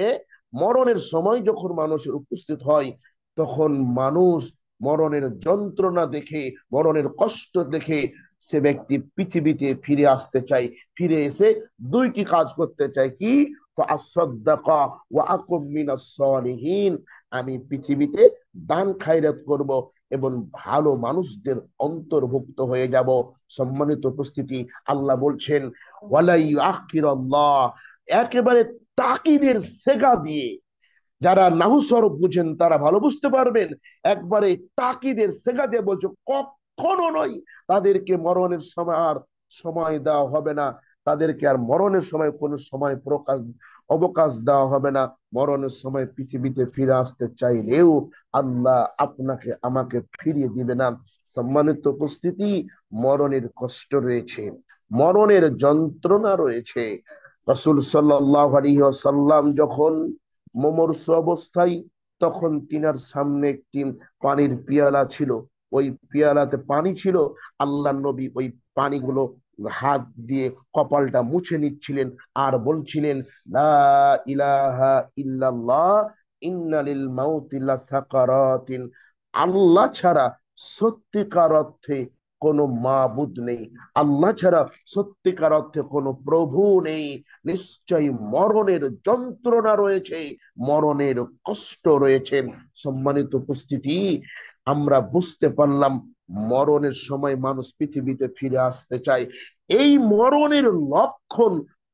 মরণের সময় যখন মানুষের উপস্থিত হয়, তখন মানুষ মরণের যন্ত্রণা দেখে, মরণের কষ্ট দেখে সে ব্যক্তি পৃথিবীতে ফিরে আসতে চায়, ফিরে এসে দুইটি কাজ করতে চায়, কি? ফাআসাদ্দাকা ওয়া আকুম মিনাস সালিহিন, আমি পৃথিবীতে দান খায়রাত করব এবং ভালো মানুষদের অন্তর্ভুক্ত হয়ে যাব। সম্মানিত উপস্থিতি, আল্লাহ বলছেন, ওয়ালা ইউআখিরুল্লাহ, একেবারে তাকিদের সেগা দিয়ে, যারা নাহু সরফ বুঝেন তারা ভালো বুঝতে পারবেন, একবারে তাকিদের সেগা দিয়ে বলছো কখনো নয়, তাদেরকে মরণের সময় আর সময় দেওয়া হবে না, তাদেরকে আর মরণের সময় কোনো সময় অবকাশ দেওয়া হবে না। মরণের সময় পৃথিবীতে ফিরে আসতে চাইলেও আল্লাহ আপনাকে আমাকে ফিরিয়ে দিবে না। সম্মানিত উপস্থিতি, মরণের কষ্ট রয়েছে, মরণের যন্ত্রণা রয়েছে। রাসূল সাল্লাল্লাহু আলাইহি ওয়াসাল্লাম যখন মুমূর্ষ অবস্থায়, তখন তিনার সামনে একটি পানির পিয়ালা ছিল। ওই পিয়ালাতে পানি ছিল। আল্লাহ নবী ওই পানিগুলো হাত দিয়ে কপালটা মুছে নিচ্ছিলেন আর বলছিলেন, লা ইলাহা ইল্লাল্লাহ, ইন্না লিল মাউতি লাসাকারাতিন। আল্লাহ ছাড়া সত্যিকার অর্থে কোনো মাবুদ নেই, আল্লাহ ছাড়া সত্যিকার অর্থে কোনো প্রভু নেই। নিশ্চয়ই মরণের যন্ত্রণা রয়েছে, মরণের কষ্ট রয়েছে। সম্মানিত উপস্থিতি, আমরা বুঝতে পারলাম মরণের সময় মানুষ পৃথিবীতে ফিরে আসতে চায়। এই মরণের লক্ষণ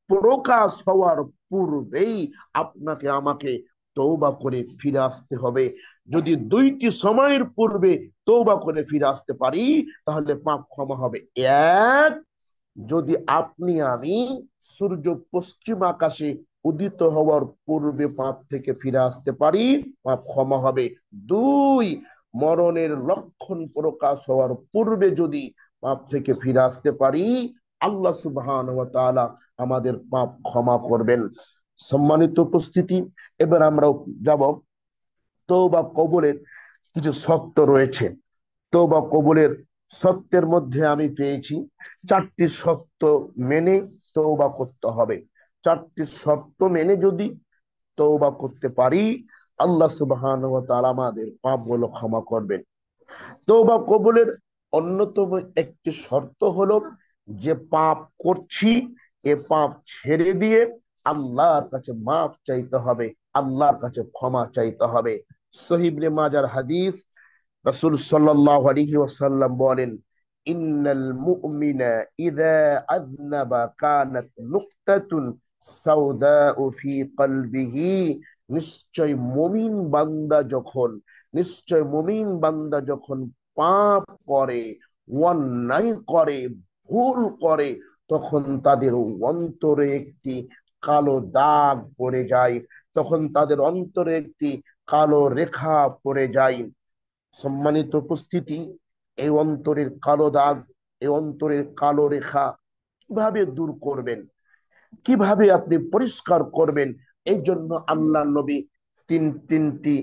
প্রকাশ হওয়ার পূর্বেই আপনাকে আমাকে তওবা করে ফিরে আসতে হবে। যদি দুইটি সময়ের পূর্বে তওবা করে ফিরে আসতে পারি, তাহলে পাপ ক্ষমা হবে। এক, যদি আপনি আমি সূর্য পশ্চিম আকাশে উদিত হওয়ার পূর্বে পাপ থেকে ফিরে আসতে পারি, পাপ ক্ষমা হবে। দুই, মরণের লক্ষণ প্রকাশ হওয়ার পূর্বে যদি পাপ থেকে ফিরে আসতে পারি, আল্লাহ সুবহানাহু ওয়া তাআলা আমাদের পাপ ক্ষমা করবেন। সম্মানিত উপস্থিতি, এবার আমরা যাব তওবা কবুলের কিছু শর্ত রয়েছে। তওবা কবুলের শর্তের মধ্যে আমি পেয়েছি চারটি শর্ত মেনে তওবা করতে হবে। চারটি শর্ত মেনে যদি তওবা করতে পারি, আল্লাহ সুবহানাহু ওয়া তাআলা আমাদের পাপগুলো ক্ষমা করবেন। তওবা কবুলের অন্যতম একটি শর্ত হলো, যে পাপ করছি এ পাপ ছেড়ে দিয়ে আল্লাহর কাছে মাফ চাইতে হবে, আল্লাহর কাছে ক্ষমা চাইতে হবে। সহিহ ইবনে মাজার হাদিস, রাসূল সাল্লাল্লাহু আলাইহি ওয়াসাল্লাম বলেন, ইন্নাল মুমিনা ইযা আযনাবা কানাত নুকতাতুন সাওদাউ ফি কলবিহি। নিশ্চয় মুমিন বান্দা যখন, নিশ্চয় মুমিন বান্দা যখন পাপ করে, অন্যায় করে, ভুল করে, তখন তাদের অন্তরে একটি কালো দাগ পড়ে যায়, তখন তাদের অন্তরে একটি কালো রেখা পড়ে যায়। সম্মানিত উপস্থিতি, এই অন্তরের কালো দাগ, এই অন্তরের কালো রেখা কিভাবে দূর করবেন, কিভাবে আপনি পরিষ্কার করবেন? এই জন্য আল্লাহ নবী তিনটি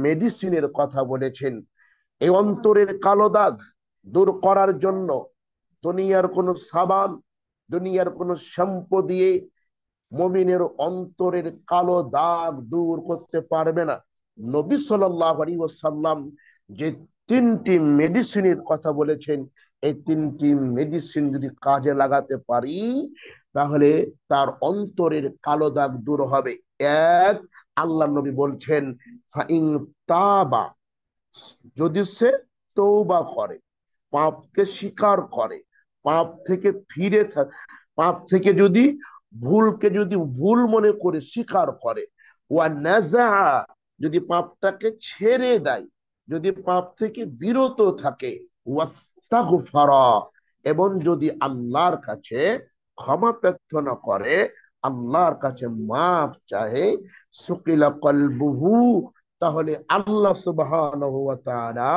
মেডিসিনের কথা বলেছেন। এই অন্তরের কালো দাগ দূর করার জন্য দুনিয়ার কোনো সাবান, দুনিয়ার কোনো শ্যাম্পু দিয়ে মুমিনের অন্তরের কালো দাগ দূর করতে পারবে না। নবী সাল্লাল্লাহু আলাইহি ওয়াসাল্লাম যে তিনটি মেডিসিনের কথা বলেছেন, এই তিনটি মেডিসিন যদি কাজে লাগাতে পারি, তাহলে তার অন্তরের কালো দাগ দূর হবে। এক, আল্লাহ নবী বলছেন, ফাইন তাবা, যদি সে তওবা করে, পাপকে স্বীকার করে, পাপ থেকে ফিরে পাপ থেকে যদি ভুলকে যদি ভুল মনে করে স্বীকার করে, ওয়া নাজা, যদি পাপটাকে ছেড়ে দেয়, যদি পাপ থেকে বিরত থাকে, ওয়াস্তাগফারা, এবং যদি আল্লাহর কাছে ক্ষমা প্রার্থনা করে, আল্লাহর কাছে মাফ চাহে, সুকিলা কলবুহু, তাহলে আল্লাহ সুবহানাহু ওয়া তাআলা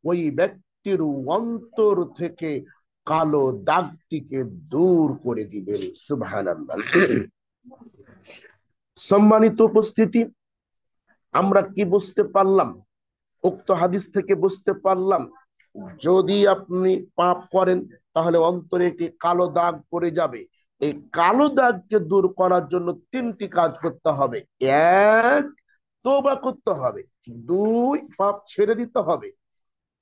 ওই ব্যক্তির অন্তর থেকে কালো দাগটিকে দূর করে দিবেন। সুবহানাল্লাহ। সম্মানিত উপস্থিতি, আমরা কি বুঝতে পারলাম? উক্ত হাদিস থেকে বুঝতে পারলাম, যদি আপনি পাপ করেন তাহলে অন্তরে একটি কালো দাগ পড়ে যাবে। এই কালো দাগকে দূর করার জন্য তিনটি কাজ করতে হবে। এক, তওবা করতে হবে। দুই, পাপ ছেড়ে দিতে হবে।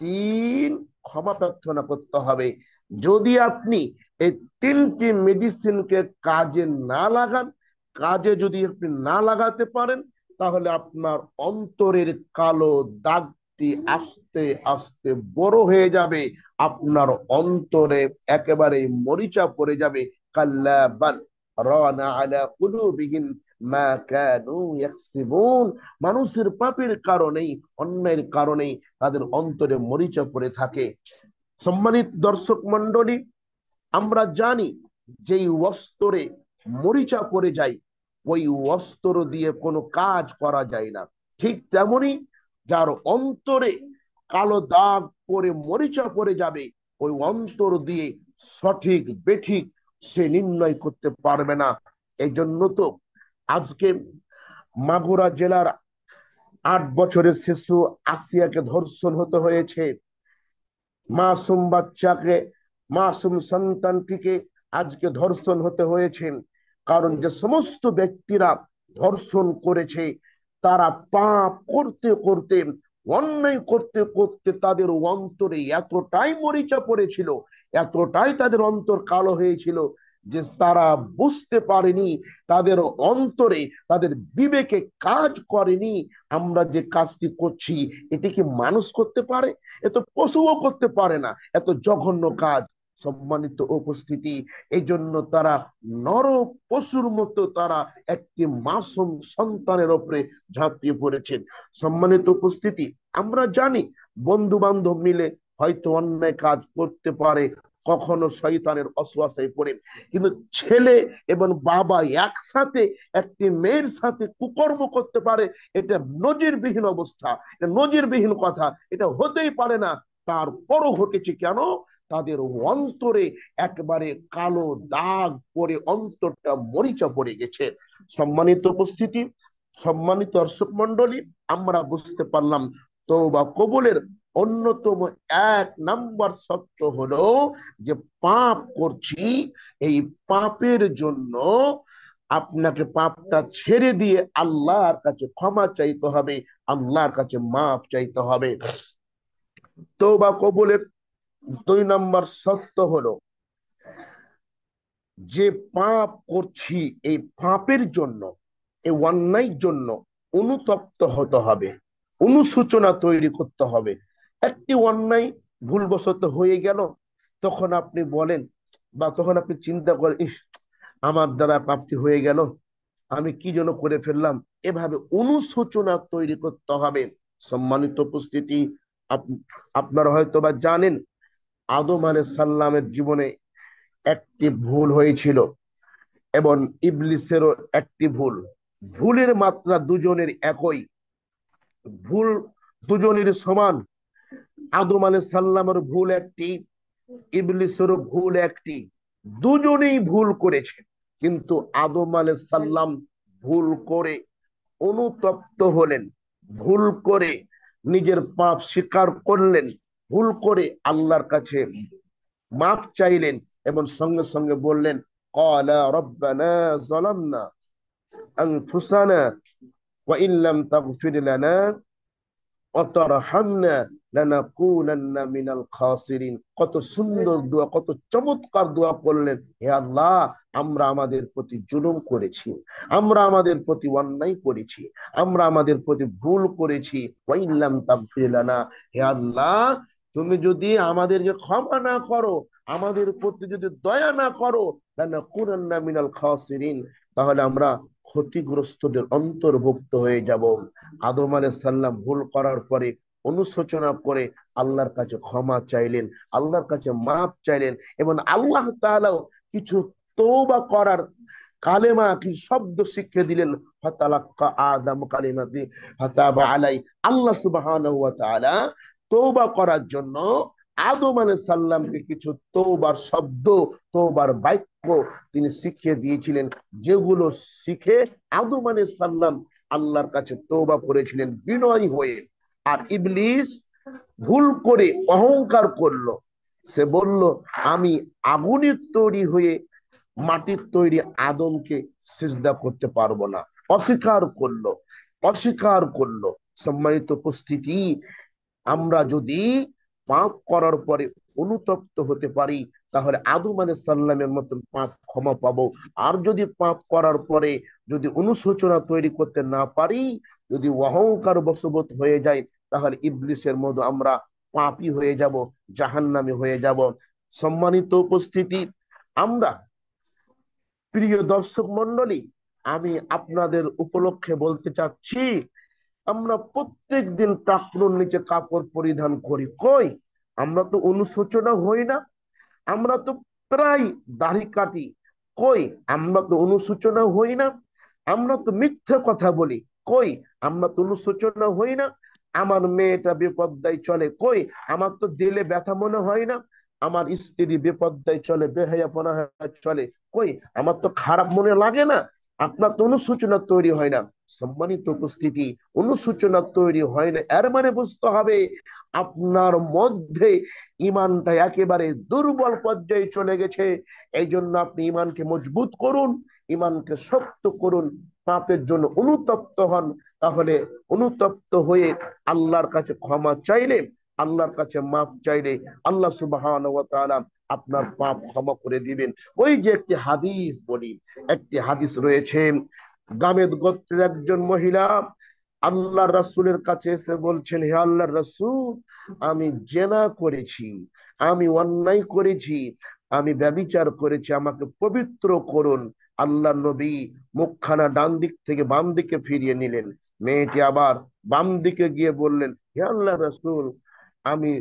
তিন, ক্ষমা প্রার্থনা করতে হবে। যদি আপনি এই তিনটি মেডিসিনকে কাজে না লাগান, কাজে যদি আপনি না লাগাতে পারেন, তাহলে আপনার অন্তরের কালো দাগটি আস্তে আস্তে বড় হয়ে যাবে, আপনার অন্তরে একেবারে মরিচা পড়ে যাবে। কাল্লা বাল রানা আলা কুলুবিহিম মা কানু ইয়াকসিবুন। মানুষের পাপের কারণেই, অন্যায়ের কারণেই তাদের অন্তরে মরিচা পড়ে থাকে। সম্মানিত দর্শক মন্ডলী, আমরা জানি যেই অস্ত্রে মরিচা পড়ে যায়, ওই অস্ত্র দিয়ে কোনো কাজ করা যায় না। ঠিক তেমনি যার অন্তরে কালো দাগ পরে মরিচা পড়ে যাবে, ওই অন্তর দিয়ে সঠিক বেঠিক সে নির্ণয় করতে পারবে না। এই জন্য তো আজকে মাগুরা জেলার 8 বছরের শিশু আসিয়াকে ধর্ষণ হতে হয়েছে। মাসুম বাচ্চাকে, মাসুম সন্তানটিকে আজকে ধর্ষণ হতে হয়েছে। কারণ যে সমস্ত ব্যক্তিরা ধর্ষণ করেছে, তারা পাপ করতে করতে, অন্যায় করতে করতে তাদের অন্তরে এতটাই মরিচা পড়েছিল, এতটাই তাদের অন্তর কালো হয়েছিল, যে তারা বুঝতে পারেনি, তাদের অন্তরে, তাদের বিবেকে কাজ করেনি, আমরা যে কাজটি করছি এটি কি মানুষ করতে পারে? এত পশুও করতে পারে না, এত জঘন্য কাজ। সম্মানিত উপস্থিতি, এই জন্য তারা নর পশুর মতো তারা একটি মাসুম সন্তানের উপরে ঝাঁপিয়ে পড়েছেন। সম্মানিত উপস্থিতি, আমরা জানি বন্ধু বান্ধব মিলে হয়তো অন্যায় কাজ করতে পারে, কখনো শয়তানের অসওয়াসায় পড়ে, কিন্তু ছেলে এবং বাবা একসাথে একটি মেয়ের সাথে কুকর্ম করতে পারে, এটা নজিরবিহীন অবস্থা, এটা নজিরবিহীন কথা, এটা হতেই পারে না। তারপরও ঘটেছে কেন? তাদের অন্তরে একবারে কালো দাগ পরে অন্তরটা মরিচা পড়ে গেছে। সম্মানিত উপস্থিতি, সম্মানিত দর্শক মন্ডলী, আমরা বুঝতে পারলাম তওবা কবুলের অন্যতম 1 নাম্বার শর্ত হলো যে পাপ করছি, এই পাপের জন্য আপনাকে পাপটা ছেড়ে দিয়ে আল্লাহর কাছে ক্ষমা চাইতে হবে, আল্লাহর কাছে মাফ চাইতে হবে। তওবা কবুলের 2 নাম্বার শর্ত হলো যে পাপ করছি, এই পাপের জন্য, এই অন্যায়ের জন্য অনুতপ্ত হতে হবে, অনুশোচনা তৈরি করতে হবে। একটি অন্যায় ভুলবশত হয়ে গেল, তখন আপনি বলেন, বা তখন আপনি চিন্তা করেন, ইস, আমার দ্বারা পাপটি হয়ে গেল, আমি কি যেন করে ফেললাম, এভাবে অনুশোচনা তৈরি করতে হবে। সম্মানিত উপস্থিতি, আপনারা হয়তো বা জানেন আদম আলাইহিস সালামের জীবনে একটি ভুল হয়েছিল, এবং ইবলিসেরও একটি ভুল। ভুলের মাত্রা দুজনের একই, ভুল দুজনের সমান। আদম আলাইহিস সালামের ভুল একটি, ইবলিসেরও ভুল একটি, দুজনেই ভুল করেছে। কিন্তু আদম আলাইহিস সালাম ভুল করে অনুতপ্ত হলেন, ভুল করে নিজের পাপ স্বীকার করলেন, ভুল করে আল্লাহর কাছে মাফ চাইলেন, এবং সঙ্গে সঙ্গে বললেন, ক্বালা রব্বানা যালামনা আনফুসানা ওয়া ইন লাম তাগফির লানা ওয়া তারহামনা লানাকুনান্না মিনাল খাসিরিন। কত সুন্দর দোয়া, কত চমৎকার দোয়া করলেন, হে আল্লাহ, আমরা আমাদের প্রতি জুলুম করেছি, আমরা আমাদের প্রতি অন্যায় করেছি, আমরা আমাদের প্রতি ভুল করেছি। ওয়া ইন লাম তাগফির লানা, হে আল্লাহ, তুমি যদি আমাদেরকে ক্ষমা না করো, আমাদের প্রতি যদি দয়া না করো, লানাকুনান্না মিনাল খাসিরিন, তাহলে আমরা ক্ষতিগ্রস্তদের অন্তর্ভুক্ত হয়ে যাব। আদম আলাইহিস সালাম ভুল করার পরে অনুশোচনা করে আল্লাহর কাছে ক্ষমা চাইলেন, আল্লাহর কাছে মাফ চাইলেন, এবং আল্লাহ তাআলাও কিছু তওবা করার কালেমা, কি শব্দ শিক্ষা দিলেন। ফাতালাক্কা আদম কালিমাতি ফাতাবা আলাই। আল্লাহ সুবহানাহু ওয়া তাআলা তওবা করার জন্য আদম আলাইহিস সালামকে কিছু তওবার শব্দ, তওবার বাক্য তিনি শিখিয়ে দিয়েছিলেন, যেগুলো শিখে আদম আলাইহিস সালাম আল্লাহর কাছে তওবা করেছিলেন বিনয়ী হয়ে। আর ইবলিস ভুল করে অহংকার করলো, সে বলল, আমি আগুনের তৈরি হয়ে মাটির তৈরি আদমকে সিজদা করতে পারবো না, অস্বীকার করলো, অস্বীকার করলো। সম্মানিত উপস্থিতি, আমরা যদি পাপ করার পরে অনুতপ্ত হতে পারি, তাহলে আদম আলাইহিস সালামের মতন পাপ ক্ষমা পাবো। আর যদি পাপ করার পরে যদি অনুশোচনা তৈরি করতে না পারি, যদি অহংকার বশবর্তী হয়ে যায়, তাহলে ইবলিসের মতো আমরা পাপী হয়ে যাব, জাহান্নামী হয়ে যাব। সম্মানিত উপস্থিতি, আমরা, প্রিয় দর্শক মন্ডলী, আমি আপনাদের উপলক্ষে বলতে চাচ্ছি, আমরা প্রত্যেক দিন টাকনুর নিচে কাপড় পরিধান করি, কই আমরা তো অনুশোচনা হই না। আমরা তো প্রায় দাড়ি কাটি, কই আমরা তো অনুশোচনা হই না, আমরা তো মিথ্যে কথা বলি, কই আমরা তো অনুশোচনা হই না, আমার মেয়েটা বেপরদায় চলে, কই আমার তো দিলে ব্যথা মনে হয় না, আমার স্ত্রী বেপরদায় চলে, বেহায়াপনা চলে, কই আমার তো খারাপ মনে লাগে না। আপনার তো অনুশোচনা তৈরি হয় না। সম্মানিত উপস্থিতি, অনুশোচনা তৈরি হয় না এর মানে বুঝতে হবে আপনার মধ্যে ইমানটা একেবারে দুর্বল পর্যায়ে চলে গেছে। এই জন্য আপনি ইমানকে মজবুত করুন, ইমানকে শক্ত করুন, পাপের জন্য অনুতপ্ত হন। তাহলে অনুতপ্ত হয়ে আল্লাহর কাছে ক্ষমা চাইলে, আল্লাহর কাছে মাফ চাইলে আল্লাহ সুবহানাহু ওয়া তাআলা আপনার পাপ ক্ষমা করে দিবেন। ওই যে একটি হাদিস বলি, একটি হাদিস রয়েছে, গামেদ গোত্রের একজন মহিলা আল্লাহ রাসূলের কাছে এসে বলছেন, হে আল্লাহর রাসূল, আমি জেনা করেছি, আমি অন্যায় করেছি, আমি ব্যভিচার করেছি, আমাকে পবিত্র করুন। আল্লাহ নবী মুখখানা ডান দিক থেকে বাম দিকে ফিরিয়ে নিলেন। মেয়েটি আবার বাম দিকে গিয়ে বললেন, হে আল্লাহ রাসূল, আমি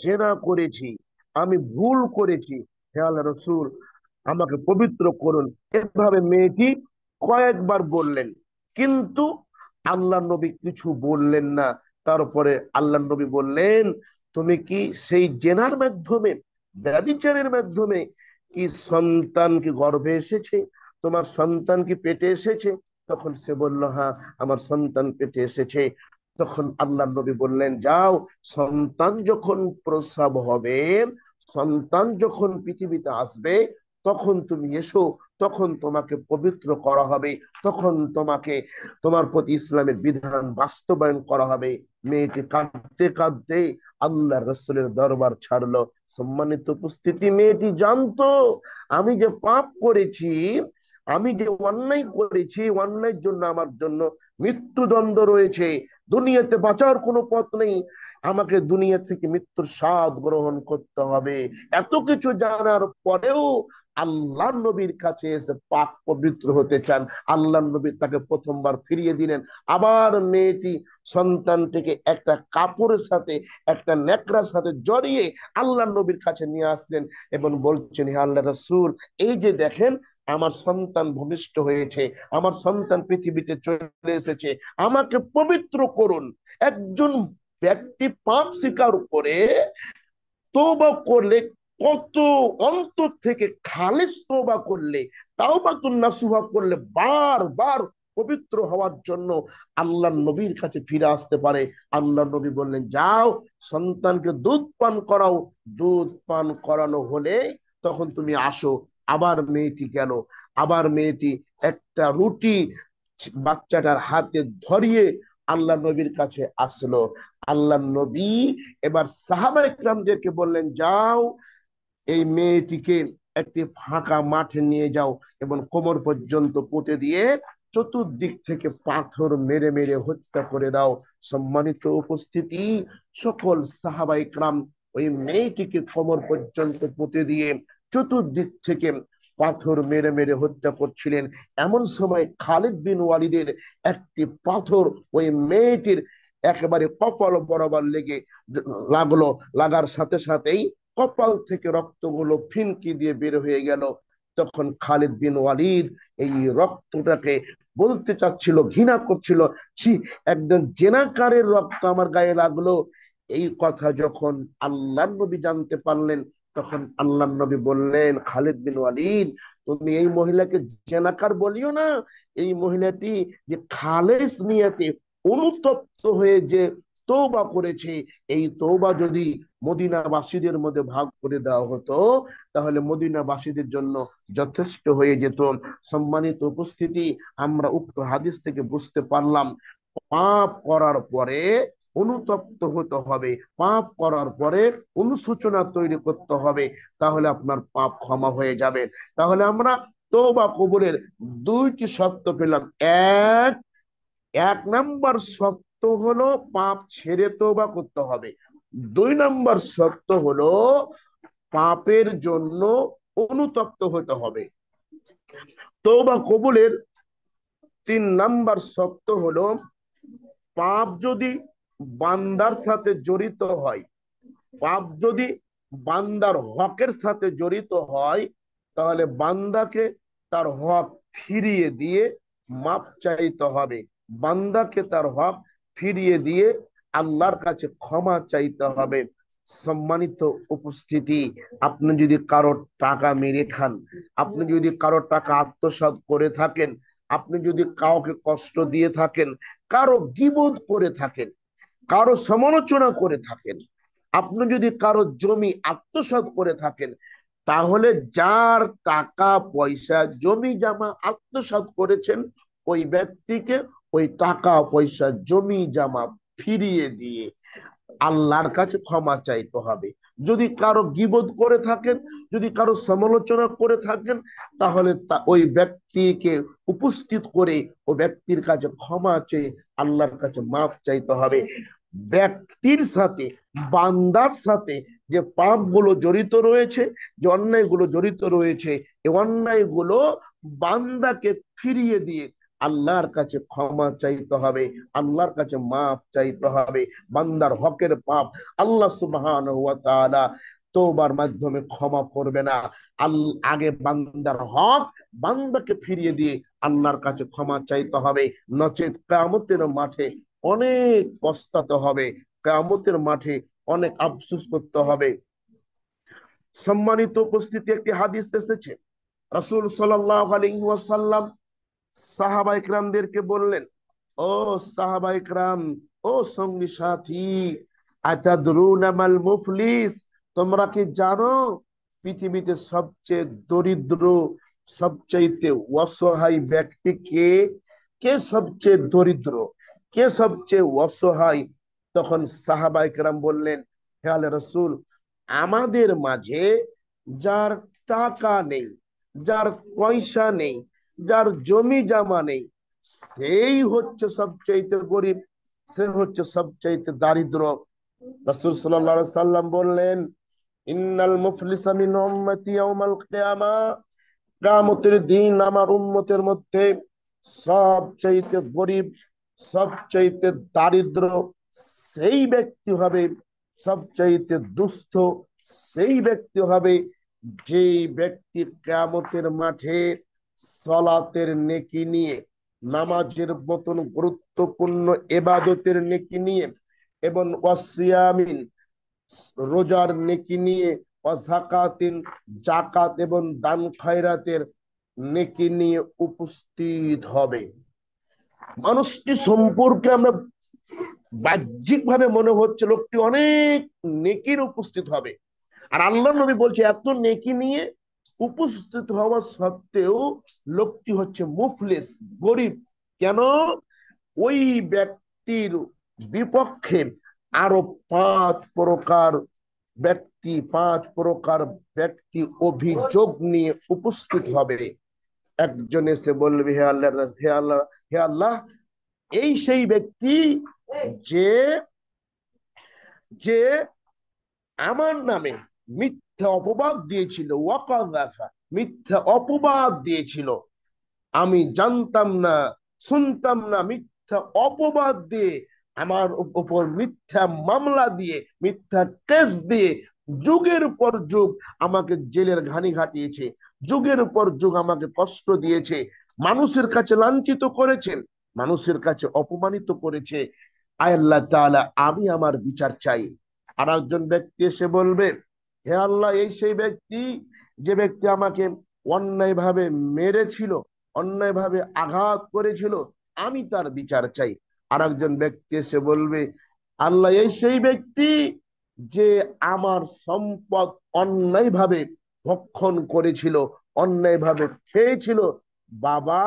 জেনা করেছি, আমি ভুল করেছি, হে আল্লাহ রসুল আমাকে পবিত্র করুন। এভাবে মেয়েটি কয়েকবার বললেন, কিন্তু আল্লাহ নবী কিছু বললেন না। তারপরে আল্লাহ নবী বললেন, তুমি কি সেই জেনার মাধ্যমে, ব্যভিচারের মাধ্যমে কি সন্তান কি গর্ভে এসেছে, তোমার সন্তান কি পেটে এসেছে? তখন সে বলল, হ্যাঁ আমার সন্তান পেটে এসেছে। তখন আল্লাহ নবী বললেন, যাও, সন্তান যখন প্রসব হবে, সন্তান যখন পৃথিবীতে আসবে, তখন তুমি এসো, তখন তোমাকে পবিত্র করা হবে, তখন তোমাকে, তোমার প্রতি ইসলামের বিধান বাস্তবায়ন করা হবে। মেয়েটি কাঁদতে কাঁদতে আল্লাহ রসুলের দরবার ছাড়লো। সম্মানিত উপস্থিতি, মেয়েটি জানতো আমি যে পাপ করেছি, আমি যে অন্যায় করেছি, অন্যায়ের জন্য আমার জন্য মৃত্যুদণ্ড রয়েছে, দুনিয়াতে বাঁচার কোনো পথ নেই, আমাকে দুনিয়া থেকে মৃত্যুর স্বাদ গ্রহণ করতে হবে। এত কিছু জানার পরেও আল্লাহ নবীর কাছে এসে পাক পবিত্র হতে চান। আল্লাহ নবী তাকে প্রথমবার ফিরিয়ে দিলেন। আবার মেয়েটি সন্তানটিকে একটা কাপড়ের সাথে, একটা নেকড়ার সাথে জড়িয়ে আল্লাহ নবীর কাছে নিয়ে আসলেন এবং বলছেন, হে আল্লাহ রাসূল, এই যে দেখেন আমার সন্তান ভূমিষ্ঠ হয়েছে, আমার সন্তান পৃথিবীতে চলে এসেছে, আমাকে পবিত্র করুন। একজন ব্যক্তি পাপ স্বীকার করে তওবা করলে, কত অন্তর থেকে খালিস তওবা করলে, তাওবাতুন নাসুহা করলে বারবার পবিত্র হওয়ার জন্য আল্লাহ নবীর কাছে ফিরে আসতে পারে। আল্লাহ নবী বললেন, যাও, সন্তানকে দুধ পান করাও, দুধ পান করানো হলে তখন তুমি আসো। আবার মেয়েটি গেল, আবার মেয়েটি একটা রুটি বাচ্চাটার হাতে ধরিয়ে আল্লাহ নবীর কাছে আসলো। আল্লাহ নবী এবার সাহাবায়ে কেরামদেরকে বললেন, যাও, এই মেয়েটিকে একটি ফাঁকা মাঠে নিয়ে যাও এবং কোমর পর্যন্ত পুঁতে দিয়ে চতুর্দিক থেকে পাথর মেরে মেরে হত্যা করে দাও। সম্মানিত উপস্থিতি, সকল সাহাবায়ে কেরাম ওই মেয়েটিকে কোমর পর্যন্ত পুঁতে দিয়ে চতুর্দিক থেকে পাথর মেরে মেরে হত্যা করছিলেন। এমন সময় খালিদ বিন ওয়ালিদের একটি পাথর ওই মেয়েটির একেবারে কপাল বরাবর লেগে লাগলো। লাগার সাথে সাথেই কপাল থেকে রক্তগুলো ফিনকি দিয়ে বের হয়ে গেল। তখন খালিদ বিন ওয়ালিদ এই রক্তটাকে বলতে চাচ্ছিল, ঘৃণা করছিল, ছি, একজন জেনাকারের রক্ত আমার গায়ে লাগলো। এই কথা যখন আল্লাহ নবী জানতে পারলেন, তখন আল্লাহ নবী বললেন, খালিদ বিন ওয়ালিদ, তুমি এই মহিলাকে জেনাকার বলিও না। এই মহিলাটি যে খালেস নিয়তে অনুতপ্ত হয়ে যে তওবা করেছে, এই তওবা যদি মদিনাবাসীদের মধ্যে ভাগ করে দেওয়া হতো, তাহলে মদিনাবাসীদের জন্য যথেষ্ট হয়ে যেত। সম্মানিত উপস্থিতি, আমরা উক্ত হাদিস থেকে বুঝতে পারলাম, পাপ করার পরে অনুতপ্ত হতে হবে, পাপ করার পরে অনুশোচনা তৈরি করতে হবে, তাহলে আপনার পাপ ক্ষমা হয়ে যাবে। তাহলে আমরা তওবা কবুলের দুইটি শর্ত পেলাম। এক, এক নাম্বার শর্ত হলো পাপ ছেড়ে তওবা করতে হবে। দুই নাম্বার শর্ত হলো পাপের জন্য অনুতপ্ত হতে হবে। তওবা কবুলের তিন নাম্বার শর্ত হলো, পাপ যদি বান্দার সাথে জড়িত হয়, পাপ যদি বান্দার হকের সাথে জড়িত হয়, তাহলে বান্দাকে তার হক ফিরিয়ে দিয়ে মাপ চাইতে হবে। বান্দাকে তার হক ফিরিয়ে দিয়ে আল্লাহর কাছে ক্ষমা চাইতে হবে। সম্মানিত উপস্থিতি, আপনি যদি কারো টাকা মেরে খান, আপনি যদি কারো টাকা আত্মসাৎ করে থাকেন, আপনি যদি কাউকে কষ্ট দিয়ে থাকেন, কারো গীবত করে থাকেন, কারো সমালোচনা করে থাকেন, আপনি যদি কারো জমি আত্মসাৎ করে থাকেন, তাহলে যার টাকা পয়সা জমি জমা আত্মসাৎ করেছেন, ওই ব্যক্তিকে ওই টাকা পয়সা জমি জমা ফিরিয়ে দিয়ে আল্লাহর কাছে ক্ষমা চাইতে হবে। যদি কারো গীবত করে থাকেন, যদি কারো সমালোচনা করে থাকেন, তাহলে ওই ব্যক্তিকে উপস্থিত করে ওই ব্যক্তির কাছে ক্ষমা চেয়ে আল্লাহর কাছে মাফ চাইতে হবে। ব্যক্তির সাথে, বান্দার সাথে যে পাপগুলো জড়িত রয়েছে, যে অন্যায়গুলো জড়িত রয়েছে, এই অন্যায়গুলো বান্দাকে ফিরিয়ে দিয়ে আল্লাহর কাছে ক্ষমা চাইতে হবে, আল্লাহর কাছে মাফ চাইতে হবে। বান্দার হকের পাপ আল্লাহ সুবহানাহু ওয়া তাআলা তওবার মাধ্যমে ক্ষমা করবে না। আগে বান্দার হক বান্দাকে ফিরিয়ে দিয়ে আল্লাহর কাছে ক্ষমা চাইতে হবে, নচেত কিয়ামতের মাঠে অনেক পস্তাতে হবে, কিয়ামতের মাঠে অনেক আফসোস করতে হবে। সম্মানিত উপস্থিতি, একটি হাদিস এসেছে, রাসূল সাল্লাল্লাহু আলাইহি ওয়াসাল্লাম সাহাবা ইকরামদেরকে বললেন, ও সাহাবা ইকরাম, ও সঙ্গী সাথী, আতাদরুনা মাল মুফলিস, তোমরা কি জানো পৃথিবীতে সবচেয়ে দরিদ্র, সবচেয়ে অসহায় ব্যক্তি কে? কে সবচেয়ে দরিদ্র, কে সবচেয়ে অসহায়? তখন সাহাবা ইকরাম বললেন, হে আল্লাহর রাসূল, আমাদের মাঝে যার টাকা নেই, যার পয়সা নেই, যার জমি জমা নেই, সেই হচ্ছে সবচাইতে গরিব, সে হচ্ছে সবচাইতে দারিদ্র। রাসূল সাল্লাল্লাহু আলাইহি সাল্লাম বললেন, ইন্নাল মুফলিসা মিন উম্মতি ইয়াউমাল কিয়ামা, কিয়ামতের দিন আমার উম্মতের মধ্যে সবচাইতে গরিব, সবচাইতে দারিদ্র সেই ব্যক্তি হবে, সবচাইতে দুস্থ সেই ব্যক্তি হবে, যেই ব্যক্তি কিয়ামতের মাঠে সলাতের নেকি নিয়ে, নামাজের মতন গুরুত্বপূর্ণ ইবাদতের নেকি নিয়ে, এবং ওয়াসিয়ামিন রোজার নেকি নিয়ে, ওয়াজাকাতিন জাকাত এবং দান খয়রাতের নেকি নিয়ে উপস্থিত হবে। মানুষটি সম্পর্কে আমরা বাহ্যিক ভাবে মনে হচ্ছে লোকটি অনেক নেকির উপস্থিত হবে, আর আল্লাহ নবী বলছে এত নেকি নিয়ে উপস্থিত হওয়া সত্ত্বেও লোকটি হচ্ছে মুফলিস, গরিব। কেন? ওই ব্যক্তির বিপক্ষে আরো পাঁচ প্রকার ব্যক্তি অভিযোগ নিয়ে উপস্থিত হবে। একজন এসে বলবে, হে আল্লাহ, হে আল্লাহ, হে আল্লাহ, এই সেই ব্যক্তি যে যে আমার নামে মিথ্যা অপবাদ দিয়েছিল, ওয়াকাযাফা, মিথ্যা অপবাদ দিয়েছিল, আমি জানতাম না, শুনতাম না, মিথ্যা অপবাদ দিয়ে আমার উপর মিথ্যা মামলা দিয়ে, মিথ্যা কেস দিয়ে যুগের পর যুগ আমাকে জেলের ঘানি ঘাটিয়েছে, যুগের পর যুগ আমাকে কষ্ট দিয়েছে, মানুষের কাছে লাঞ্ছিত করেছেন, মানুষের কাছে অপমানিত করেছে। আয় আল্লাহ তাআলা, আমি আমার বিচার চাই। আর একজন ব্যক্তি এসে বলবে, হে আল্লাহ, এই সেই ব্যক্তি যে ব্যক্তি আমাকে অন্যায়ভাবে মেরেছিল, অন্যায়ভাবে আঘাত করেছিল, আমি তার বিচার চাই। আর একজন ব্যক্তি এসে বলবে, আল্লাহ, এই সেই ব্যক্তি যে আমার সম্পদ অন্যায়ভাবে ভক্ষণ করেছিল, অন্যায়ভাবে খেয়েছিল, বাবা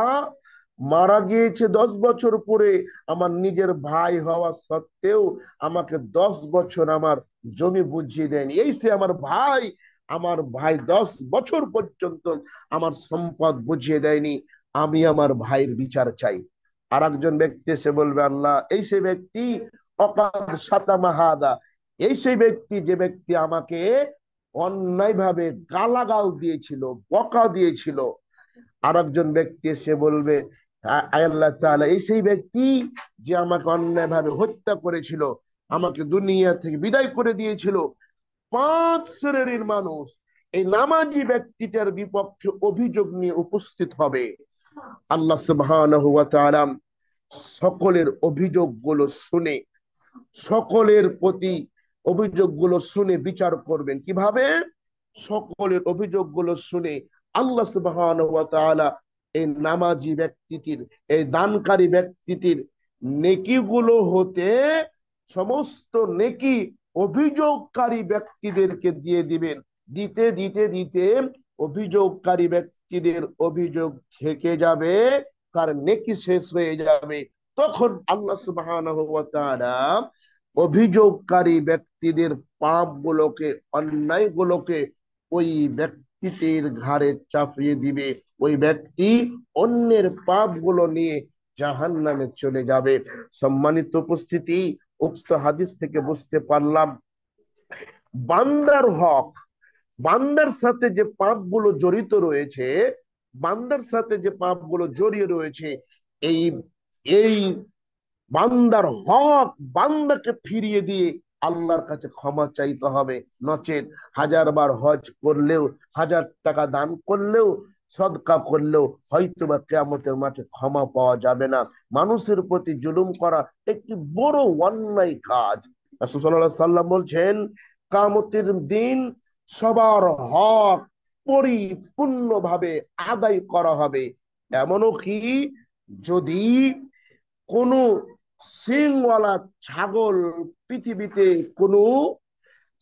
মারা গিয়েছে 10 বছর পরে, আমার নিজের ভাই হওয়া সত্ত্বেও আমাকে 10 বছর আমার জমি বুঝিয়ে দেয়নি, এই সে আমার ভাই, আমার ভাই 10 বছর পর্যন্ত আমার সম্পদ বুঝিয়ে দেয়নি, আমি আমার ভাইয়ের বিচার চাই। আর একজন ব্যক্তি এসে বলবে, আল্লাহ, এই সেই ব্যক্তি অকাদ শাতামা হাদা, এই সেই ব্যক্তি যে ব্যক্তি আমাকে অন্যায়ভাবে গালাগাল দিয়েছিল, বকা দিয়েছিল। আর একজন ব্যক্তি এসে বলবে, আয় আল্লাহ তাআলা, এই সেই ব্যক্তি যে আমাকে অন্যায়ভাবে হত্যা করেছিল, আমাকে দুনিয়া থেকে বিদায় করে দিয়েছিল। 5 শ্রেণীর মানুষ এই নামাজি ব্যক্তিটার বিপক্ষে অভিযোগ নিয়ে উপস্থিত হবে। আল্লাহ সুবহানাহু ওয়া তাআলা সকলের অভিযোগগুলো শুনে, সকলের প্রতি অভিযোগগুলো শুনে বিচার করবেন। কিভাবে? সকলের অভিযোগগুলো শুনে আল্লাহ সুবহানাহু ওয়া তাআলা এই নামাজি ব্যক্তিটির, এই দানকারী ব্যক্তিটির নেকিগুলো হতে সমস্ত নেকি অভিযোগকারী ব্যক্তিদেরকে দিয়ে দিবেন। দিতে দিতে দিতে অভিযোগকারী ব্যক্তিদের অভিযোগ থেকে যাবে, তার নেকি শেষ হয়ে যাবে। তখন আল্লাহ সুবহানাহু ওয়া তাআলা অভিযোগকারী ব্যক্তিদের পাপ গুলোকে, অন্যায় গুলোকে ওই ব্যক্তিটির ঘাড়ে চাপিয়ে দিবে। ওই ব্যক্তি অন্যের পাপ গুলো নিয়ে জাহান্নামে চলে যাবে। সম্মানিত উপস্থিতি, উক্ত হাদিস থেকে বুঝতে পারলাম বান্দার হক, বান্দার সাথে যে পাপগুলো জড়িত রয়েছে, বান্দার সাথে যে পাপগুলো জড়িয়ে রয়েছে, এই এই বান্দার হক বান্দাকে ফিরিয়ে দিয়ে আল্লাহর কাছে ক্ষমা চাইতে হবে। নচেত হাজারবার হজ করলেও, হাজার টাকা দান করলেও, সদকা করলেও হয়তোবা কিয়ামতের মাঠে ক্ষমা পাওয়া যাবে না। মানুষের প্রতি জুলুম করা একটি বড় অন্যায় কাজ। রাসূল সাল্লাল্লাহু আলাইহি সাল্লাম বলছেন, কিয়ামতের দিন সবার হক পরিপূর্ণভাবে আদায় করা হবে। এমনও কি, যদি কোন সিংওয়ালা ছাগল পৃথিবীতে কোনো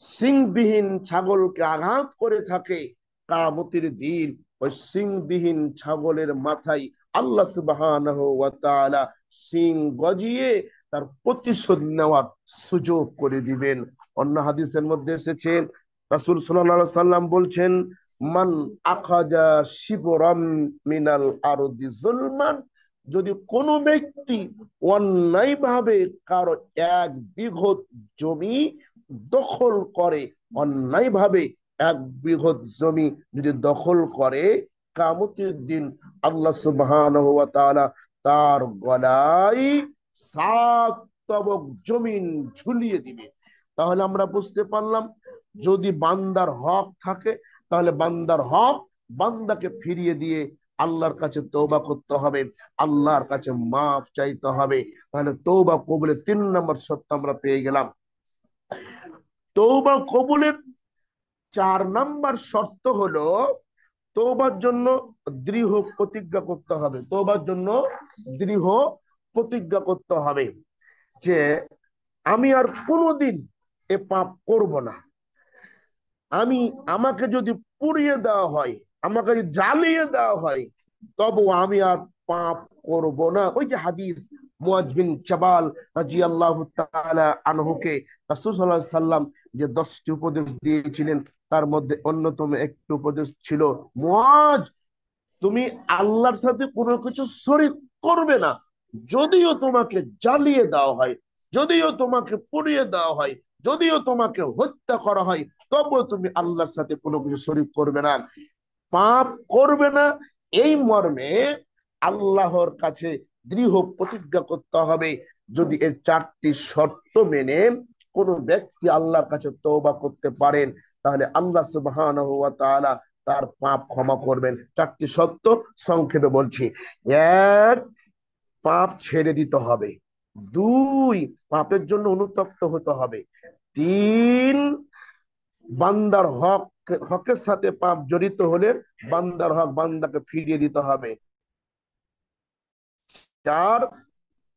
সিংবিহীন ছাগলকে আঘাত করে থাকে, কিয়ামতের দিন ওই সিংবিহীন ছাগলের মাথায় আল্লাহ সুবহানাহু ওয়া তাআলা সিং গজিয়ে তার প্রতিশোধ নেওয়ার সুযোগ করে দিবেন। অন্য হাদিসের মধ্যে এসেছে, রাসূল সাল্লাল্লাহু আলাইহি সাল্লাম বলছেন, মান আখাজা শিবরাম মিনাল আরদি জুলমান, যদি কোনো ব্যক্তি অন্যায়ভাবে কারো 1 বিঘত জমি দখল করে, অন্যায়ভাবে 1 বিঘত জমি যদি দখল করে, কিয়ামতের দিন আল্লাহ সুবহানাহু ওয়া তাআলা তার গলায় 7 তবক জমিন ঝুলিয়ে দিবে। তাহলে আমরা বুঝতে পারলাম, যদি বান্দার হক থাকে, তাহলে বান্দার হক বান্দাকে ফিরিয়ে দিয়ে আল্লাহর কাছে তওবা করতে হবে, আল্লাহর কাছে মাফ চাইতে হবে। তাহলে তওবা কবুলের 3 নম্বর শর্ত আমরা পেয়ে গেলাম। তওবা কবুলের 4 নম্বর শর্ত হলো, তওবার জন্য দৃঢ় প্রতিজ্ঞা করতে হবে। তওবার জন্য দৃঢ় প্রতিজ্ঞা করতে হবে যে আমি আর কোনোদিন এ পাপ করব না। আমি, আমাকে যদি পুড়িয়ে দেওয়া হয়, আমাকে যদি জ্বালিয়ে দেওয়া হয়, তবু আমি আর পাপ করব না। ওই যে হাদিস, মুয়াজ বিন জাবাল রাদিয়াল্লাহু তাআলা আনহুকে রাসূল সাল্লাল্লাহু আলাইহি সাল্লাম যে 10টি উপদেশ দিয়েছিলেন, তার মধ্যে অন্যতম একটি উপদেশ ছিল, মুয়াজ, তুমি আল্লাহর সাথে কোনো কিছু শরীক করবে না। যদিও তোমাকে জ্বালিয়ে দেওয়া হয়, যদিও তোমাকে পুড়িয়ে দেওয়া হয়, যদিও তোমাকে হত্যা করা হয়, তবুও তুমি আল্লাহর সাথে কোনো কিছু শরীক করবে না, পাপ করবে না। এই মর্মে আল্লাহর কাছে দৃঢ় প্রতিজ্ঞা করতে হবে। যদি এর 4টি শর্ত মেনে কোন ব্যক্তি আল্লাহর কাছে তওবা করতে পারেন, তাহলে আল্লাহ সুবহানাহু ওয়া তাআলা তার পাপ ক্ষমা করবেন। 4টি শর্ত সংক্ষেপে বলছি। 1, পাপ ছেড়ে দিতে হবে। 2, পাপের জন্য অনুতপ্ত হতে হবে। 3, বান্দার হক, হকের সাথে পাপ জড়িত হলে বান্দার হক বান্দাকে ফিরিয়ে দিতে হবে। 4,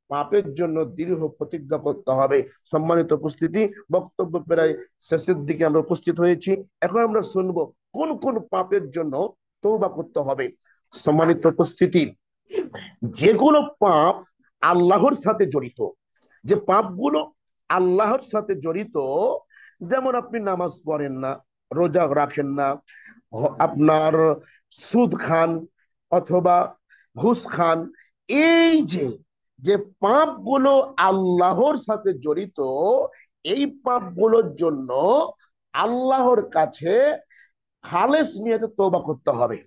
পাপের জন্য দৃঢ় প্রতিজ্ঞা করতে হবে। সম্মানিত উপস্থিতি, বক্তব্য প্রায় শেষের দিকে আমরা উপস্থিত হয়েছি। এখন আমরা শুনবো কোন কোন পাপের জন্য তওবা করতে হবে। সম্মানিত উপস্থিতি, যেগুলো পাপ আল্লাহর সাথে জড়িত, যে পাপগুলো আল্লাহর সাথে জড়িত, যেমন আপনি নামাজ পড়েন না, রোজা রাখেন না, আপনার সুদ খান অথবা ঘুষ খান, এই যে যে পাপগুলো আল্লাহর সাথে জড়িত, এই পাপগুলোর জন্য আল্লাহর কাছে খালেস নিয়তে তওবা করতে হবে।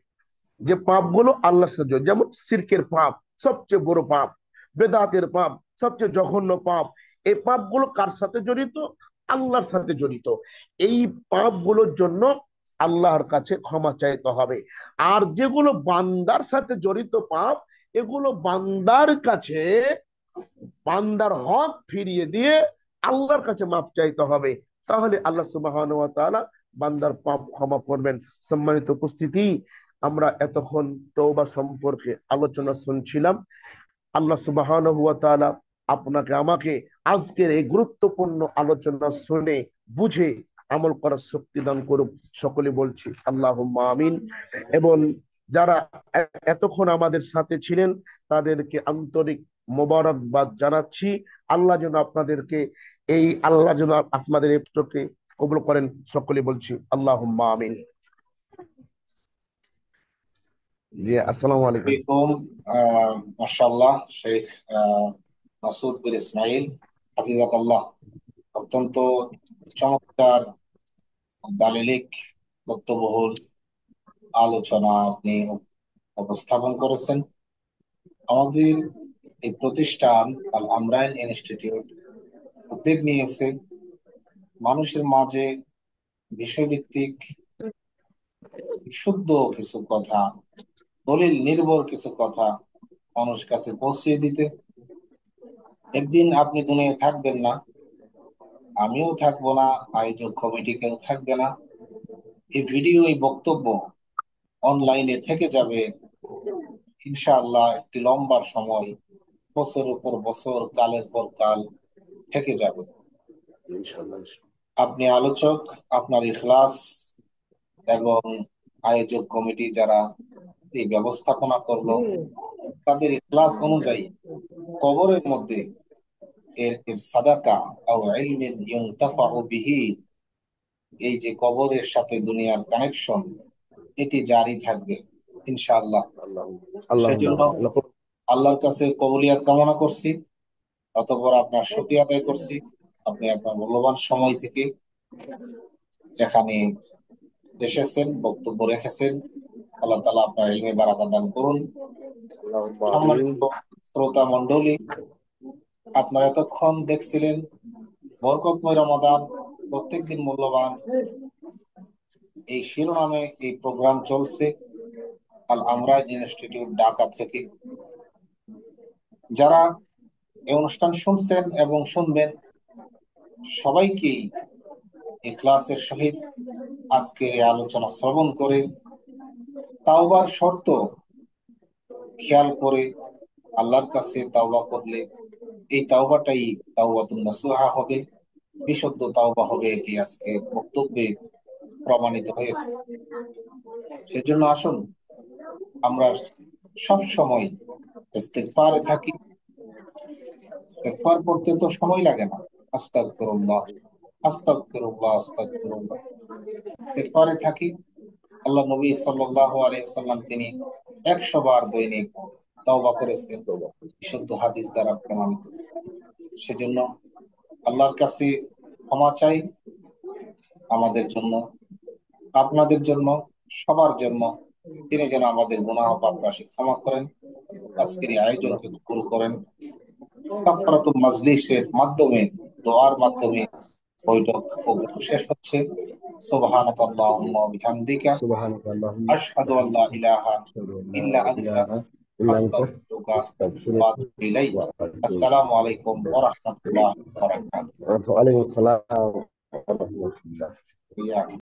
যে পাপগুলো আল্লাহর সাথে জড়িত, যেমন শিরকের পাপ সবচেয়ে বড় পাপ, বেদাতের পাপ সবচেয়ে জঘন্য পাপ। এই পাপগুলো কার সাথে জড়িত? আল্লাহর সাথে জড়িত। এই পাপগুলোর জন্য আল্লাহর কাছে ক্ষমা চাইতে হবে। আর যেগুলো বান্দার সাথে জড়িত পাপ, এগুলো বান্দার কাছে বান্দার হক ফিরিয়ে দিয়ে আল্লাহর কাছে মাপ চাইতে হবে। তাহলে আল্লাহ সুবহানাহু ওয়া তাআলা বান্দার পাপ ক্ষমা করবেন। সম্মানিত উপস্থিতি, আমরা এতক্ষণ তওবা সম্পর্কে আলোচনা শুনছিলাম। আল্লাহ সুবহানাহু ওয়া তাআলা আপনাকে আমাকে আজকের এই গুরুত্বপূর্ণ আলোচনা শুনে বুঝে আমল করার শক্তি দান করুক। সকলে বলছি আল্লাহুম্মা আমিন। এবং যারা এতক্ষণ আমাদের সাথে ছিলেন তাদেরকে আন্তরিক মোবারকবাদ জানাচ্ছি। আল্লাহ যেন আপনাদের এই পুত্রকে কবুল করেন। সকলে বলছি আল্লাহুম্মা আমিন। জি, আসসালামু আলাইকুম। আলাইকুম। মাশাআল্লাহ, শেখ আহ, মাসুদ বিন ইসমাইল হাফিজাকাল্লাহ, অত্যন্ত চমৎকার দালিলিক তথ্যবহুল আলোচনা আপনি উপস্থাপন করেছেন। আমাদের এই প্রতিষ্ঠান আল আমরাইন ইনস্টিটিউট উদ্যোগ নিয়েছে মানুষের মাঝে বিষয়ভিত্তিক শুদ্ধ কিছু কথা, দলিল নির্ভর কিছু কথা মানুষের কাছে পৌঁছিয়ে দিতে। একদিন আপনি দুনিয়ায় থাকবেন না, আমিও থাকবো না, আয়োজক কমিটি কেউ থাকবে না, এই ভিডিও এই বক্তব্য অনলাইনে থেকে যাবে ইনশাআল্লাহ একটি লম্বা সময়, বছরের পর বছর, কালের পর কাল থেকে যাবে। ইনশাআল্লাহ। আপনি আলোচক, আপনার ইখলাস এবং আয়োজক কমিটি যারা এই ব্যবস্থাপনা করলো তাদের ইখলাস অনুযায়ী কবরের মধ্যে এর এর সাদাকা আও ইলমিন ইউনতাফাউ বিহি, এই যে কবরের সাথে দুনিয়ার কানেকশন, এটি জারি থাকবে ইনশাআল্লাহ। আল্লাহ আল্লাহুম্মা সেজন্য আমিন। আল্লাহর কাছে কবুলিয়াত কামনা করছি, অতঃপর আপনার শুকরিয়া আদায় করছি। আপনি আপনার মূল্যবান সময় থেকে এখানে এসেছেন, বক্তব্য রেখেছেন। আল্লাহ তাআলা আপনার ইলমে বারাকা দান করুন। আল্লাহুম্মা আমিন। সম্মানিত শ্রোতা মণ্ডলী, আপনারা এতক্ষণ দেখছিলেন বরকতময় রমাদান, প্রত্যেকদিন মূল্যবান, এই শিরোনামে এই প্রোগ্রাম চলছে আল আমরাইন ইনস্টিটিউট ঢাকা থেকে। যারা এই অনুষ্ঠান শুনছেন এবং শুনবেন, সবাইকেই ইখলাসের সহিত আজকের এই আলোচনা শ্রবণ করে তাওবার শর্ত খেয়াল করে আল্লাহর কাছে তাওবা করলে এই তাওবাটাই তাওবাতুন নাসুহা হবে, বিশুদ্ধ তাওবা হবে, এটি আজকে বক্তব্যে প্রমাণিত হয়েছে। সেজন্য আসুন আমরা সব সময় ইস্তেগফারে থাকি। ইস্তেগফার করতে তো সময় লাগে না। আস্তাগফিরুল্লাহ, আস্তাগফিরুল্লাহ, আস্তাগফিরুল্লাহ, ইস্তেগফারে থাকি। আল্লাহ নবী সাল্লাল্লাহু আলাইহি ওয়াসাল্লাম তিনি 100 বার দৈনিক তওবা করেছেন, বিশুদ্ধ হাদিস দ্বারা প্রমাণিত। সেজন্য আল্লাহর কাছে ক্ষমা চাই, আমাদের জন্য, আপনাদের জন্য, সবার জন্য। তিনি যেন আমাদের গুনাহ পাপ রাশি ক্ষমা করেন, আজকের এই আয়োজনকে কবুল করেন। কাফারাতুল মাজলিসের মাধ্যমে, দোয়ার মাধ্যমে বৈঠক প্রোগ্রাম শেষ হচ্ছে। সুবহানাকাল্লাহুম্মা ওয়া বিহামদিকা সুবহানাকা আল্লাহুম্মা আশহাদু ওয়া আল্লা ইলাহা আশহাদু আল্লা ইল্লা আনতা ইলাহা ইল্লা আনতা আস্তাগফিরুকা ওয়া আস্তাগফিরুকা আতুবু ইলাইক। ওয়া আতুবু আসসালামু আলাইকুম ওয়া রাহমাতুল্লাহি ওয়া বারাকাতুহু। ইলাইক। ওয়া আলাইকুম আসসালাম ওয়া রাহমাতুল্লাহ। ইয়া